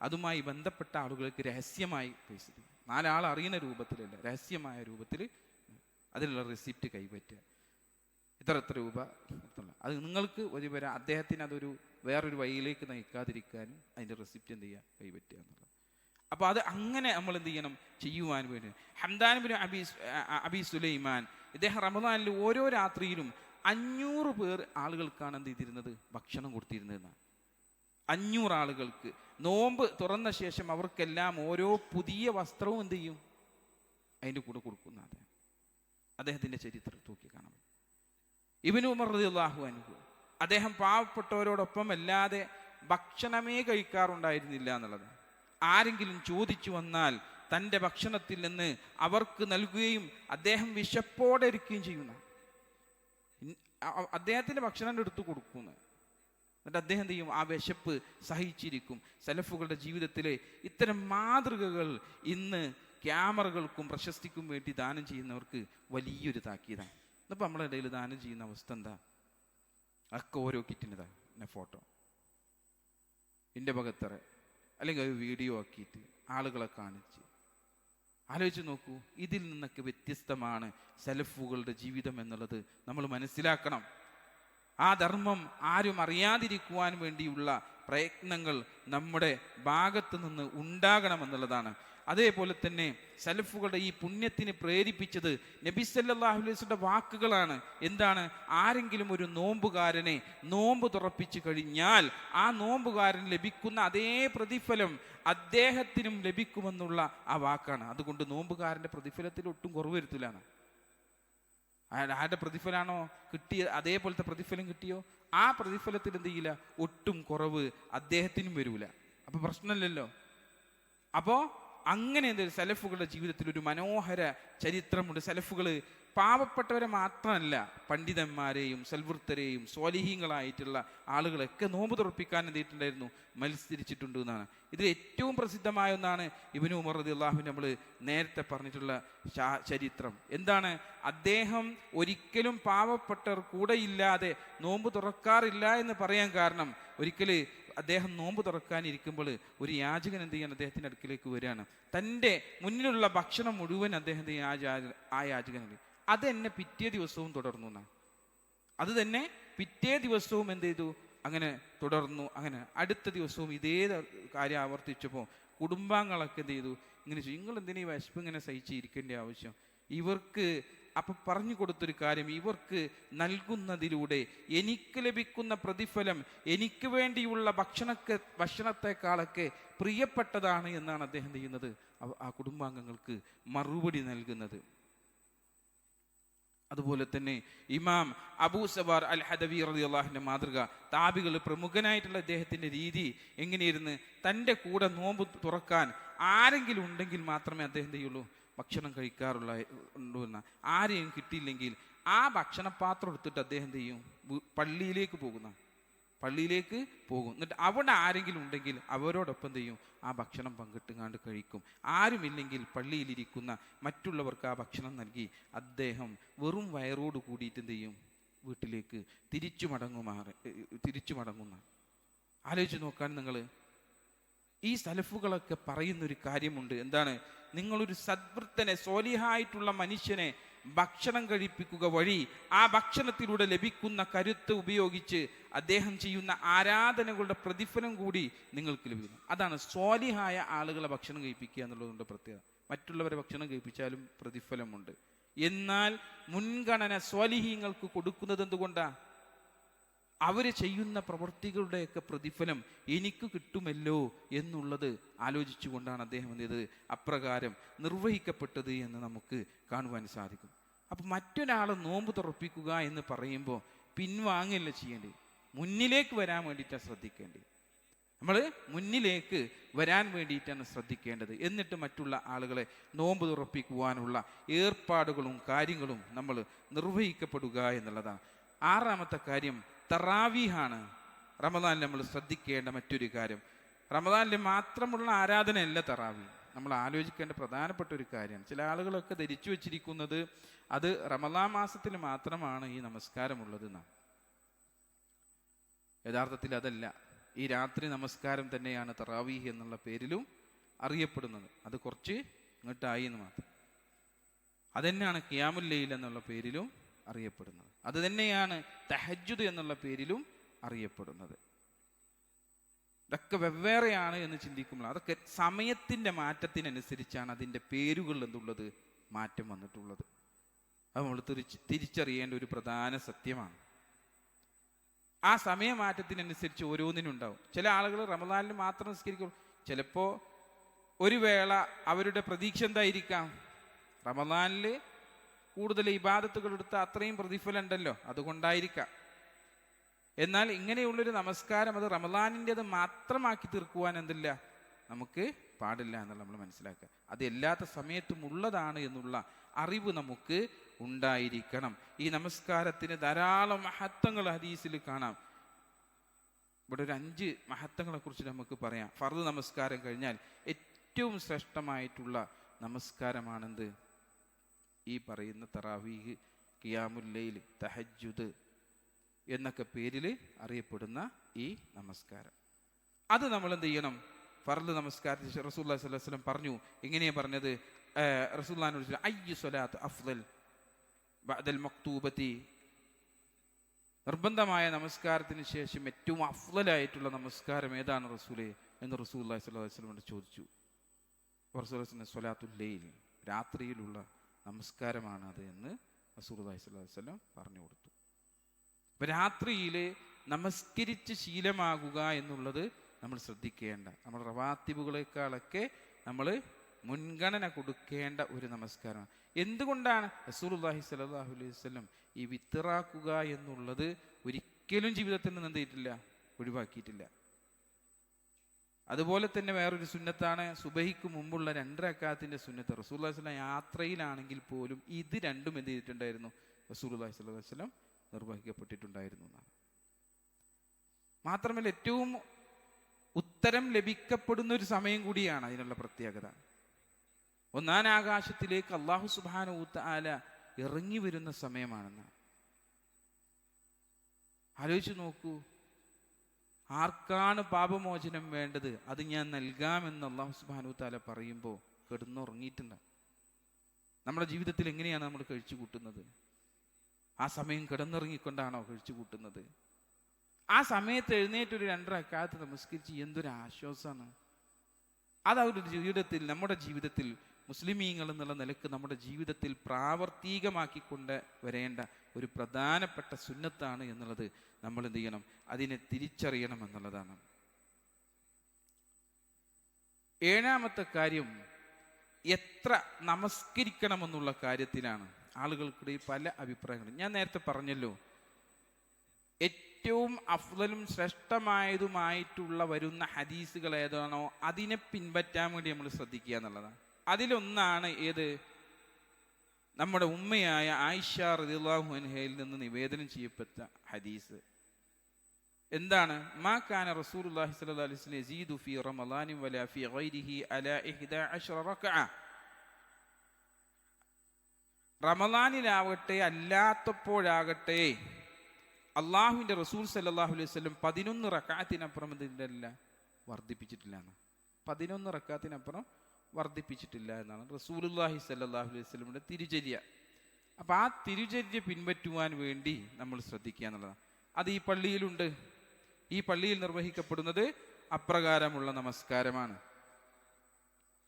അതുമായി ബന്ധപ്പെട്ട ആളുകൾക്ക് രഹസ്യമായി പൈസ 4 ആൾ അറിയുന്ന രൂപത്തിലല്ല, രഹസ്യമായ രൂപത്തിൽ അതിലുള്ള റെസിപ്റ്റ് കൈപ്പറ്റുക. ഇത്ര രൂപ അത് നിങ്ങൾക്ക് അദ്ദേഹത്തിന് അതൊരു വേറൊരു വഴിയിലേക്ക് നയിക്കാതിരിക്കാനും അതിൻ്റെ റെസിപ്റ്റ് എന്ത് ചെയ്യുക, കൈപ്പറ്റുക എന്നുള്ളത്. അപ്പോൾ അത് അങ്ങനെ നമ്മൾ എന്ത് ചെയ്യണം, ചെയ്യുവാൻ വേണ്ടി. ഹംദാൻ ബിൻ അബി സുലൈമാൻ ഇദ്ദേഹം റമദാനിൽ ഓരോ രാത്രിയിലും 500 പേർ ആളുകൾക്കാണ് എന്ത് ചെയ്തിരുന്നത്, ഭക്ഷണം കൊടുത്തിരുന്നതെന്നാണ്. 500 ആളുകൾക്ക് നോമ്പ് തുറന്ന ശേഷം അവർക്കെല്ലാം ഓരോ പുതിയ വസ്ത്രവും എന്ത് ചെയ്യും, അതിൻ്റെ കൂടെ കൊടുക്കുന്ന അദ്ദേഹത്തിൻ്റെ ചരിത്രം തൂക്കി കാണാം. ഇബ്നു ഉമർ റളിയല്ലാഹു അൻഹു അദ്ദേഹം പാവപ്പെട്ടവരോടൊപ്പം അല്ലാതെ ഭക്ഷണമേ കഴിക്കാറുണ്ടായിരുന്നില്ല എന്നുള്ളത്. ആരെങ്കിലും ചോദിച്ചു വന്നാൽ തൻ്റെ ഭക്ഷണത്തിൽ നിന്ന് അവർക്ക് നൽകുകയും അദ്ദേഹം വിശപ്പോടെ ഇരിക്കുകയും ചെയ്യുന്ന, അദ്ദേഹത്തിൻ്റെ ഭക്ഷണം എടുത്തു കൊടുക്കുന്നു. എന്നിട്ട് അദ്ദേഹം എന്ത് ചെയ്യും, ആ വിശപ്പ് സഹിച്ചിരിക്കും. സലഫുകളുടെ ജീവിതത്തിലെ ഇത്തരം മാതൃകകൾ ഇന്ന് ക്യാമറകൾക്കും പ്രശസ്തിക്കും വേണ്ടി ദാനം ചെയ്യുന്നവർക്ക് വലിയൊരു താക്കീതാണ്. ഇന്നിപ്പോൾ നമ്മുടെ ഇടയിൽ ദാനം ചെയ്യുന്ന അവസ്ഥ എന്താ, ഒക്കെ ഓരോ കിറ്റിൻ്റെതാ എന്നെ ഫോട്ടോ എൻ്റെ ഭഗത്തറ അല്ലെങ്കിൽ ഒരു വീഡിയോ ആക്കിയിട്ട് ആളുകളെ കാണിച്ച് ആലോചിച്ച് നോക്കൂ. ഇതിൽ നിന്നൊക്കെ വ്യത്യസ്തമാണ് സലഫുകളുടെ ജീവിതം എന്നുള്ളത് നമ്മൾ മനസ്സിലാക്കണം. ആ ധർമ്മം ആരും അറിയാതിരിക്കുവാൻ വേണ്ടിയുള്ള പ്രയത്നങ്ങൾ നമ്മുടെ ഭാഗത്ത് നിന്ന് ഉണ്ടാകണമെന്നുള്ളതാണ്. അതേപോലെ തന്നെ സലഫുകളുടെ ഈ പുണ്യത്തിന് പ്രേരിപ്പിച്ചത് നബി സല്ലല്ലാഹു അലൈഹി വസല്ലമയുടെ വാക്കുകളാണ്. എന്താണ്, ആരെങ്കിലും ഒരു നോമ്പുകാരനെ നോമ്പ് തുറപ്പിച്ചു കഴിഞ്ഞാൽ ആ നോമ്പുകാരൻ ലഭിക്കുന്ന അതേ പ്രതിഫലം അദ്ദേഹത്തിനും ലഭിക്കുമെന്നുള്ള ആ വാക്കാണ്. അതുകൊണ്ട് നോമ്പുകാരൻ്റെ പ്രതിഫലത്തിൽ ഒട്ടും കുറവ് വരുത്തില്ലാണ്. ആരുടെ പ്രതിഫലമാണോ കിട്ടിയ അതേപോലത്തെ പ്രതിഫലം കിട്ടിയോ, ആ പ്രതിഫലത്തിൽ എന്ത് ചെയ്യില്ല, ഒട്ടും കുറവ് അദ്ദേഹത്തിനും വരൂല. അപ്പൊ പ്രശ്നമില്ലല്ലോ. അപ്പോ അങ്ങനെ എന്ത് സലഫുകളുടെ ജീവിതത്തിൽ ഒരു മനോഹര ചരിത്രമുണ്ട്. സലഫുകൾ പാവപ്പെട്ടവരെ മാത്രമല്ല, പണ്ഡിതന്മാരെയും സൽവൃത്തരെയും സ്വാലിഹീങ്ങളായിട്ടുള്ള ആളുകളൊക്കെ നോമ്പ് തുറപ്പിക്കാൻ എന്തിട്ടുണ്ടായിരുന്നു, മത്സരിച്ചിട്ടുണ്ട് എന്നാണ്. ഇതിൽ ഏറ്റവും പ്രസിദ്ധമായ ഒന്നാണ് ഇബ്നു ഉമർ റളിയല്ലാഹു അൻഹു. നമ്മൾ നേരത്തെ പറഞ്ഞിട്ടുള്ള ചരിത്രം എന്താണ്, അദ്ദേഹം ഒരിക്കലും പാവപ്പെട്ടവർ കൂടെയില്ലാതെ നോമ്പ് തുറക്കാറില്ല എന്ന് പറയാൻ കാരണം, ഒരിക്കൽ അദ്ദേഹം നോമ്പ് തുറക്കാനിരിക്കുമ്പോൾ ഒരു യാചകൻ എന്ത് ചെയ്യാൻ അദ്ദേഹത്തിൻ്റെ അടുക്കിലേക്ക് വരികയാണ്. തൻ്റെ മുന്നിലുള്ള ഭക്ഷണം മുഴുവൻ അദ്ദേഹം ആ യാചകനുണ്ട്. അത് തന്നെ പിറ്റേ ദിവസവും തുടർന്നു എന്നാണ്. അത് തന്നെ പിറ്റേ ദിവസവും എന്ത് ചെയ്തു, അങ്ങനെ തുടർന്നു. അങ്ങനെ അടുത്ത ദിവസവും ഇതേ കാര്യം ആവർത്തിച്ചപ്പോൾ കുടുംബാംഗങ്ങളൊക്കെ എന്ത് ചെയ്തു, ഇങ്ങനെ ചോദിച്ചു, നിങ്ങൾ എന്തിനാ ഈ വിശപ്പ് ഇങ്ങനെ സഹിച്ചിരിക്കേണ്ട ആവശ്യം, ഇവർക്ക് അപ്പൊ പറഞ്ഞു കൊടുത്തൊരു കാര്യം, ഇവർക്ക് നൽകുന്നതിലൂടെ എനിക്ക് ലഭിക്കുന്ന പ്രതിഫലം എനിക്ക് വേണ്ടിയുള്ള ഭക്ഷണത്തെക്കാളൊക്കെ പ്രിയപ്പെട്ടതാണ് എന്നാണ് അദ്ദേഹം ചെയ്യുന്നത്, ആ കുടുംബാംഗങ്ങൾക്ക് മറുപടി നൽകുന്നത്. അതുപോലെ തന്നെ ഇമാം അബൂ സവാർ അൽ ഹദവി റളിയല്ലാഹുവിന്റെ മാതൃക, താബികൾ പ്രമുഖനായിട്ടുള്ള അദ്ദേഹത്തിന്റെ രീതി എങ്ങനെയായിരുന്നു, തൻ്റെ കൂടെ നോമ്പ് തുറക്കാൻ ആരെങ്കിലും ഉണ്ടെങ്കിൽ മാത്രമേ അദ്ദേഹം ചെയ്യുള്ളൂ ഭക്ഷണം കഴിക്കാറുള്ളൂ എന്ന. ആരെയും കിട്ടിയില്ലെങ്കിൽ ആ ഭക്ഷണപാത്രം എടുത്തിട്ട് അദ്ദേഹം ചെയ്യും, പള്ളിയിലേക്ക് പോകും. എന്നിട്ട് അവിടെ ആരെങ്കിലും ഉണ്ടെങ്കിൽ അവരോടൊപ്പം ചെയ്യും ആ ഭക്ഷണം പങ്കിട്ടുങ്ങാണ്ട് കഴിക്കും. ആരുമില്ലെങ്കിൽ പള്ളിയിലിരിക്കുന്ന മറ്റുള്ളവർക്ക് ആ ഭക്ഷണം നൽകി അദ്ദേഹം വെറും വയറോട് കൂടിയിട്ട് ചെയ്യും വീട്ടിലേക്ക് തിരിച്ചു മടങ്ങുന്ന. ആലോചിച്ച് നോക്കാൻ നിങ്ങൾ, ഈ സലഫുകളൊക്കെ പറയുന്നൊരു കാര്യമുണ്ട്. എന്താണ്, നിങ്ങളൊരു സദ്വൃത്തനെ, സ്വാലിഹായിട്ടുള്ള മനുഷ്യനെ ഭക്ഷണം കഴിപ്പിക്കുക വഴി ആ ഭക്ഷണത്തിലൂടെ ലഭിക്കുന്ന കരുത്ത് ഉപയോഗിച്ച് അദ്ദേഹം ചെയ്യുന്ന ആരാധനകളുടെ പ്രതിഫലം കൂടി നിങ്ങൾക്ക് ലഭിക്കുന്നു. അതാണ് സ്വാലിഹായ ആളുകളെ ഭക്ഷണം കഴിപ്പിക്കുക എന്നുള്ളതുകൊണ്ട് പ്രത്യേകത. മറ്റുള്ളവരെ ഭക്ഷണം കഴിപ്പിച്ചാലും പ്രതിഫലമുണ്ട്. എന്നാൽ മുൻഗണന സ്വാലിഹീങ്ങൾക്ക് കൊടുക്കുന്നത് എന്തുകൊണ്ടാ, അവര് ചെയ്യുന്ന പ്രവൃത്തികളുടെയൊക്കെ പ്രതിഫലം എനിക്ക് കിട്ടുമല്ലോ എന്നുള്ളത് ആലോചിച്ചുകൊണ്ടാണ് അദ്ദേഹം എന്ത് ചെയ്തത്, അപ്രകാരം നിർവഹിക്കപ്പെട്ടത് എന്ന് നമുക്ക് കാണുവാൻ സാധിക്കും. അപ്പൊ മറ്റൊരാളെ നോമ്പ് തുറപ്പിക്കുക എന്ന് പറയുമ്പോൾ പിൻവാങ്ങല്ല ചെയ്യേണ്ടത്, മുന്നിലേക്ക് വരാൻ വേണ്ടിയിട്ടാണ് ശ്രദ്ധിക്കേണ്ടത്. നമ്മൾ മുന്നിലേക്ക് വരാൻ വേണ്ടിയിട്ടാണ് ശ്രദ്ധിക്കേണ്ടത്. എന്നിട്ട് മറ്റുള്ള ആളുകളെ നോമ്പ് തുറപ്പിക്കുവാനുള്ള ഏർപ്പാടുകളും കാര്യങ്ങളും നമ്മൾ നിർവഹിക്കപ്പെടുക എന്നുള്ളതാണ്. ആറാമത്തെ കാര്യം തറാവീഹാണ്. റമദാനിൽ നമ്മൾ ശ്രദ്ധിക്കേണ്ട മറ്റൊരു കാര്യം, റമദാനിൽ മാത്രമുള്ള ആരാധനയല്ല തറാവീ. നമ്മൾ ആലോചിക്കേണ്ട പ്രധാനപ്പെട്ട ഒരു കാര്യമാണ്. ചില ആളുകളൊക്കെ ധരിച്ചു വച്ചിരിക്കുന്നത് അത് റമദാൻ മാസത്തിൽ മാത്രമാണ് ഈ നമസ്കാരമുള്ളത് എന്നാണ്. യഥാർത്ഥത്തിൽ അതല്ല. ഈ രാത്രി നമസ്കാരം തന്നെയാണ് തറാവീഹ് എന്നുള്ള പേരിലും അറിയപ്പെടുന്നത്. അത് കുറച്ച് ഇങ്ങോട്ടായി എന്ന് മാത്രം. അതുതന്നെയാണ് ഖിയാമുൽ ലൈൽ എന്നുള്ള പേരിലും അറിയപ്പെടുന്നത്. അത് തന്നെയാണ് തഹജ്ജുദ് എന്നുള്ള പേരിലും അറിയപ്പെടുന്നത്. ഇതൊക്കെ വെവ്വേറെയാണ് എന്ന് ചിന്തിക്കുമ്പോൾ അതൊക്കെ സമയത്തിന്റെ മാറ്റത്തിനനുസരിച്ചാണ് അതിൻ്റെ പേരുകൾ എന്തുള്ളത് മാറ്റം വന്നിട്ടുള്ളത്. അത് നമ്മൾ തിരിച്ചറിയേണ്ട ഒരു പ്രധാന സത്യമാണ്. ആ സമയമാറ്റത്തിനനുസരിച്ച് ഓരോന്നിനും ഉണ്ടാവും. ചില ആളുകൾ റമദാനിൽ മാത്രം നിസ്കരിക്കും. ചിലപ്പോൾ ഒരു വേള അവരുടെ പ്രതീക്ഷ എന്തായിരിക്കാം, റമദാനിൽ കൂടുതൽ ഇബാദത്തുകൾ എടുത്താൽ അത്രയും പ്രതിഫലം ഉണ്ടല്ലോ, അതുകൊണ്ടായിരിക്കാം. എന്നാൽ ഇങ്ങനെയുള്ളൊരു നമസ്കാരം അത് റമദാനിൻ്റെത് മാത്രമാക്കി തീർക്കുവാൻ എന്തില്ല, നമുക്ക് പാടില്ല എന്നുള്ള നമ്മൾ മനസ്സിലാക്കുക. അത് എല്ലാത്ത സമയത്തും ഉള്ളതാണ് എന്നുള്ള അറിവ് നമുക്ക് ഉണ്ടായിരിക്കണം. ഈ നമസ്കാരത്തിന് ധാരാളം മഹത്വങ്ങൾ ഹദീസിൽ കാണാം. ഇവിടെ ഒരു 5 മഹത്വങ്ങളെ കുറിച്ച് നമുക്ക് പറയാം. ഫർദ് നമസ്കാരം കഴിഞ്ഞാൽ ഏറ്റവും ശ്രേഷ്ഠമായിട്ടുള്ള നമസ്കാരമാണെന്ത്, ഈ പറയുന്ന തറാവീഹ്, ഖിയാമുൽ ലൈൽ, തഹജ്ജുദ് എന്നൊക്കെ പേരിൽ അറിയപ്പെടുന്ന ഈ നമസ്കാരം. അത് നമ്മൾ എന്ത് ചെയ്യണം, ഫർദ് നമസ്കാരത്തിൽ റസൂലുള്ളാഹി സ്വല്ലല്ലാഹു അലൈഹി വസല്ലം പറഞ്ഞു. എങ്ങനെയാ പറഞ്ഞത്, റസൂലുള്ളാഹിനോട് അയ്യു സ്വലാത്ത് അഫ്ളൽ ബഅദൽ മക്തൂബത്തി, നിർബന്ധമായ നമസ്കാരത്തിന് ശേഷം ഏറ്റവും അഫ്ളലായിട്ടുള്ള നമസ്കാരം ഏതാണ് റസൂലേ എന്ന് റസൂലുള്ളാഹി സ്വല്ലല്ലാഹു അലൈഹി വസല്ലം ചോദിച്ചു. റസൂലുള്ളാഹി സ്വലാത്തുൽ ലൈൽ, രാത്രിയിലുള്ള നമസ്കാരമാണ് അത് എന്ന് റസൂലുള്ളാഹി സ്വല്ലല്ലാഹു അലൈഹി വസല്ലം പറഞ്ഞു കൊടുത്തു. അപ്പൊ രാത്രിയിൽ നമസ്കരിച്ച് ശീലമാകുക എന്നുള്ളത് നമ്മൾ ശ്രദ്ധിക്കേണ്ട. നമ്മൾ റവാത്തിബുകളെക്കാളൊക്കെ നമ്മൾ മുൻഗണന കൊടുക്കേണ്ട ഒരു നമസ്കാരമാണ്. എന്തുകൊണ്ടാണ് റസൂലുള്ളാഹി സ്വല്ലല്ലാഹു അലൈഹി വസല്ലം ഈ വിത്തറാക്കുക എന്നുള്ളത് ഒരിക്കലും ജീവിതത്തിൽ നിന്ന് എന്ത് ചെയ്തിട്ടില്ല, ഒഴിവാക്കിയിട്ടില്ല. അതുപോലെ തന്നെ വേറൊരു സുന്നത്താണ് സുബഹിക്ക് മുമ്പുള്ള 2 റക്അത്തിന്റെ സുന്നത്ത്. റസൂലുള്ളാഹി സ്വല്ലല്ലാഹു അലൈഹി വസല്ലം യാത്രയിലാണെങ്കിൽ പോലും ഇത് രണ്ടും എന്ത് ചെയ്തിട്ടുണ്ടായിരുന്നു, റസൂലുള്ളാഹി സ്വല്ലല്ലാഹു അലൈഹി വസല്ലം നിർവഹിക്കപ്പെട്ടിട്ടുണ്ടായിരുന്നു എന്നാണ്. മാത്രമല്ല ഏറ്റവും ഉത്തരം ലഭിക്കപ്പെടുന്ന ഒരു സമയം കൂടിയാണ് അതിനുള്ള പ്രത്യേകത. 1-ാം ആകാശത്തിലേക്ക് അല്ലാഹു സുബ്ഹാനഹു വ തആല ഇറങ്ങി വരുന്ന സമയമാണെന്ന് ആലോചിച്ച് നോക്കൂ. ആർക്കാണ് പാപമോചനം വേണ്ടത്, അത് ഞാൻ നൽകാമെന്ന് അല്ലാഹു സുബ്ഹാനഹു വ തആല പറയുമ്പോൾ കിടന്നുറങ്ങിയിട്ടുണ്ട്. നമ്മുടെ ജീവിതത്തിൽ എങ്ങനെയാണ് നമ്മൾ കഴിച്ചു കൂട്ടുന്നത്? ആ സമയം കിടന്നുറങ്ങിക്കൊണ്ടാണോ കഴിച്ചു കൂട്ടുന്നത്? ആ സമയത്ത് എഴുന്നേറ്റ് ഒരു 2 റക്അത്ത് നമസ്കരിച്ച് എന്തൊരു ആശ്വാസമാണ്. അതൊരു ജീവിതത്തിൽ, നമ്മുടെ ജീവിതത്തിൽ മുസ്ലിമീങ്ങൾ എന്നുള്ള നിലക്ക് നമ്മുടെ ജീവിതത്തിൽ പ്രാവർത്തികമാക്കിക്കൊണ്ട് വരേണ്ട ഒരു പ്രധാനപ്പെട്ട സുന്നത്താണ് എന്നുള്ളത് നമ്മൾ എന്ത് ചെയ്യണം, അതിനെ തിരിച്ചറിയണം എന്നുള്ളതാണ്. 7-ാമത്തെ കാര്യം എത്ര നമസ്കരിക്കണമെന്നുള്ള കാര്യത്തിലാണ് ആളുകൾക്കിടയിൽ പല അഭിപ്രായങ്ങളും. ഞാൻ നേരത്തെ പറഞ്ഞല്ലോ, ഏറ്റവും അഫ്ളലും ശ്രേഷ്ഠമായതുമായിട്ടുള്ള വരുന്ന ഹദീസുകൾ ഏതാണോ അതിനെ പിൻപറ്റാൻ വേണ്ടി നമ്മൾ ശ്രദ്ധിക്കുക എന്നുള്ളതാണ്. അതിലൊന്നാണ് ഏത്? നമ്മുടെ ഉമ്മയായ ആയിഷ റളിയല്ലാഹു അൻഹയിൽ നിന്ന് നിവേദനം ചെയ്യപ്പെട്ട ഹദീസ്. എന്താണ്? മാ കാന റസൂലുള്ളാഹി സ്വല്ലല്ലാഹു അലൈഹി വസല്ലം യസീദു ഫീ റമളാനി വലാ ഫീ ഗൈരിഹി അലാ 11 റക്അ. റമളാനിലാവട്ടെ അല്ലാത്തപ്പോഴാകട്ടെ അള്ളാഹുവിന്റെ റസൂൽ സല്ലല്ലാഹു അലൈഹി വസല്ലം 11 റക്അത്തിനപ്പുറം ഇതില്ല വർദ്ധിപ്പിച്ചിട്ടില്ല എന്ന്. 11 റക്അത്തിനപ്പുറം വർദ്ധിപ്പിച്ചിട്ടില്ല എന്നാണ് റസൂലുള്ളാഹി സ്വല്ലല്ലാഹു അലൈഹി വസല്ലമിന്റെ തിരുചര്യ. അപ്പൊ ആ തിരുചര്യ പിൻപറ്റുവാൻ വേണ്ടി നമ്മൾ ശ്രദ്ധിക്കുക എന്നുള്ളതാണ്. അത് ഈ പള്ളിയിലുണ്ട്. ഈ പള്ളിയിൽ നിർവഹിക്കപ്പെടുന്നത് അപ്രകാരമുള്ള നമസ്കാരമാണ്.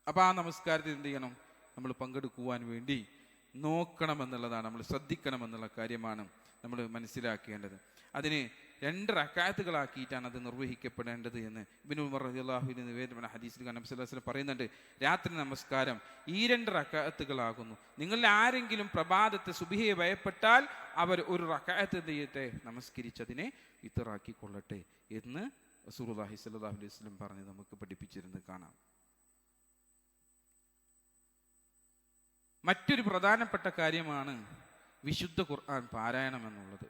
അപ്പൊ ആ നമസ്കാരത്തിൽ എന്ത് ചെയ്യണം? നമ്മൾ പങ്കെടുക്കുവാൻ വേണ്ടി നോക്കണമെന്നുള്ളതാണ്, നമ്മൾ ശ്രദ്ധിക്കണമെന്നുള്ള കാര്യമാണ് നമ്മൾ മനസ്സിലാക്കേണ്ടത്. അതിന് 2 റക്അത്തുകളാക്കിയിട്ടാണ് അത് നിർവഹിക്കപ്പെടേണ്ടത് എന്ന് ഇബ്നു ഉമർ റളിയല്ലാഹു അൻഹു നിവേദന ഹദീസിൽ നബി സല്ലല്ലാഹു അലൈഹി വസല്ലം പറയുന്നുണ്ട്. രാത്രി നമസ്കാരം ഈ 2 റക്അത്തുകളാകുന്നു. നിങ്ങളിൽ ആരെങ്കിലും പ്രഭാതത്തെ സുബ്ഹിയെ ഭയപ്പെട്ടാൽ അവർ ഒരു റക്അത്ത് ചെയ്യട്ടെ, നമസ്കരിച്ചതിനെ വിത്തറാക്കി കൊള്ളട്ടെ എന്ന് റസൂലുള്ളാഹി സ്വല്ലല്ലാഹു അലൈഹി വസല്ലം പറഞ്ഞ് നമുക്ക് പഠിപ്പിച്ചിരുന്നത് കാണാം. മറ്റൊരു പ്രധാനപ്പെട്ട കാര്യമാണ് വിശുദ്ധ ഖുർആൻ പാരായണം എന്നുള്ളത്.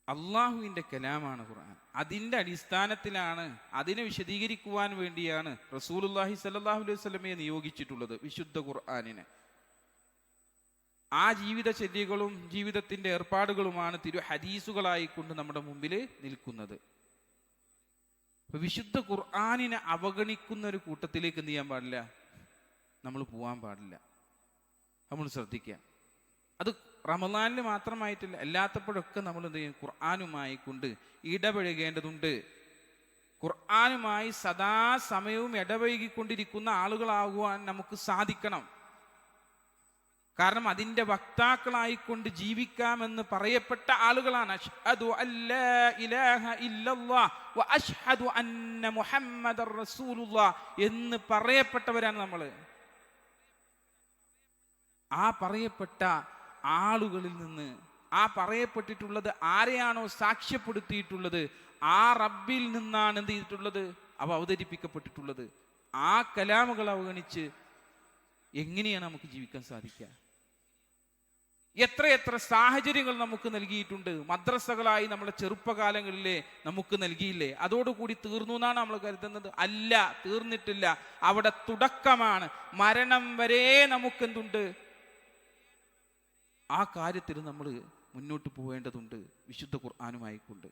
അള്ളാഹുവിൻ്റെ കലാമാണ് ഖുർആൻ. അതിൻ്റെ അടിസ്ഥാനത്തിലാണ്, അതിനെ വിശദീകരിക്കുവാൻ വേണ്ടിയാണ് റസൂലുള്ളാഹി സ്വല്ലല്ലാഹു അലൈഹി വസല്ലമയെ നിയോഗിച്ചിട്ടുള്ളത്, വിശുദ്ധ ഖുർആനിനെ. ആ ജീവിതചര്യകളും ജീവിതത്തിൻ്റെ ഏർപ്പാടുകളുമാണ് തിരു ഹദീസുകളായിക്കൊണ്ട് നമ്മുടെ മുമ്പിൽ നിൽക്കുന്നത്. അപ്പൊ വിശുദ്ധ ഖുർആനിനെ അവഗണിക്കുന്ന ഒരു കൂട്ടത്തിലേക്ക് എന്ത് ചെയ്യാൻ പാടില്ല, നമ്മൾ പോകാൻ പാടില്ല. നമ്മൾ ശ്രദ്ധിക്കുക. അത് റമളാനിൽ മാത്രമായിട്ടില്ല, അല്ലാത്തപ്പോഴൊക്കെ നമ്മൾ എന്ത് ചെയ്യും, ഖുർആനുമായി കൊണ്ട് ഇടപഴകേണ്ടതുണ്ട്. ഖുർആനുമായി സദാസമയവും ഇടപഴകിക്കൊണ്ടിരിക്കുന്ന ആളുകളാകുവാൻ നമുക്ക് സാധിക്കണം. കാരണം അതിൻ്റെ വക്താക്കളായിക്കൊണ്ട് ജീവിക്കാമെന്ന് പറയപ്പെട്ട ആളുകളാണ്. അശ്ഹദു അല്ലാ ഇലാഹ ഇല്ലല്ലാഹ് വ അശ്ഹദു അന്ന മുഹമ്മദർ റസൂലുള്ളാഹ് എന്ന് പറയപ്പെട്ടവരാണ് നമ്മൾ. ആ പറയപ്പെട്ട ആളുകളിൽ നിന്ന്, ആ പറയപ്പെട്ടിട്ടുള്ളത് ആരെയാണോ സാക്ഷ്യപ്പെടുത്തിയിട്ടുള്ളത് ആ റബ്ബിൽ നിന്നാണ് എന്ത് ചെയ്തിട്ടുള്ളത്, അവ അവതരിപ്പിക്കപ്പെട്ടിട്ടുള്ളത്. ആ കലാമുകൾ അവഗണിച്ച് എങ്ങനെയാണ് നമുക്ക് ജീവിക്കാൻ സാധിക്കുക? എത്രയെത്ര സാഹചര്യങ്ങൾ നമുക്ക് നൽകിയിട്ടുണ്ട്. മദ്രസകളായി നമ്മുടെ ചെറുപ്പകാലങ്ങളിലെ നമുക്ക് നൽകിയില്ലേ? അതോടുകൂടി തീർന്നു എന്നാണ് നമ്മൾ കരുതുന്നത്. അല്ല, തീർന്നിട്ടില്ല. അവിടെ തുടക്കമാണ്. മരണം വരെ നമുക്കെന്തുണ്ട്? ആ കാര്യത്തിൽ നമ്മൾ മുന്നോട്ട് പോവേണ്ടതുണ്ട് വിശുദ്ധ ഖുർആനുമായിക്കൊണ്ട്.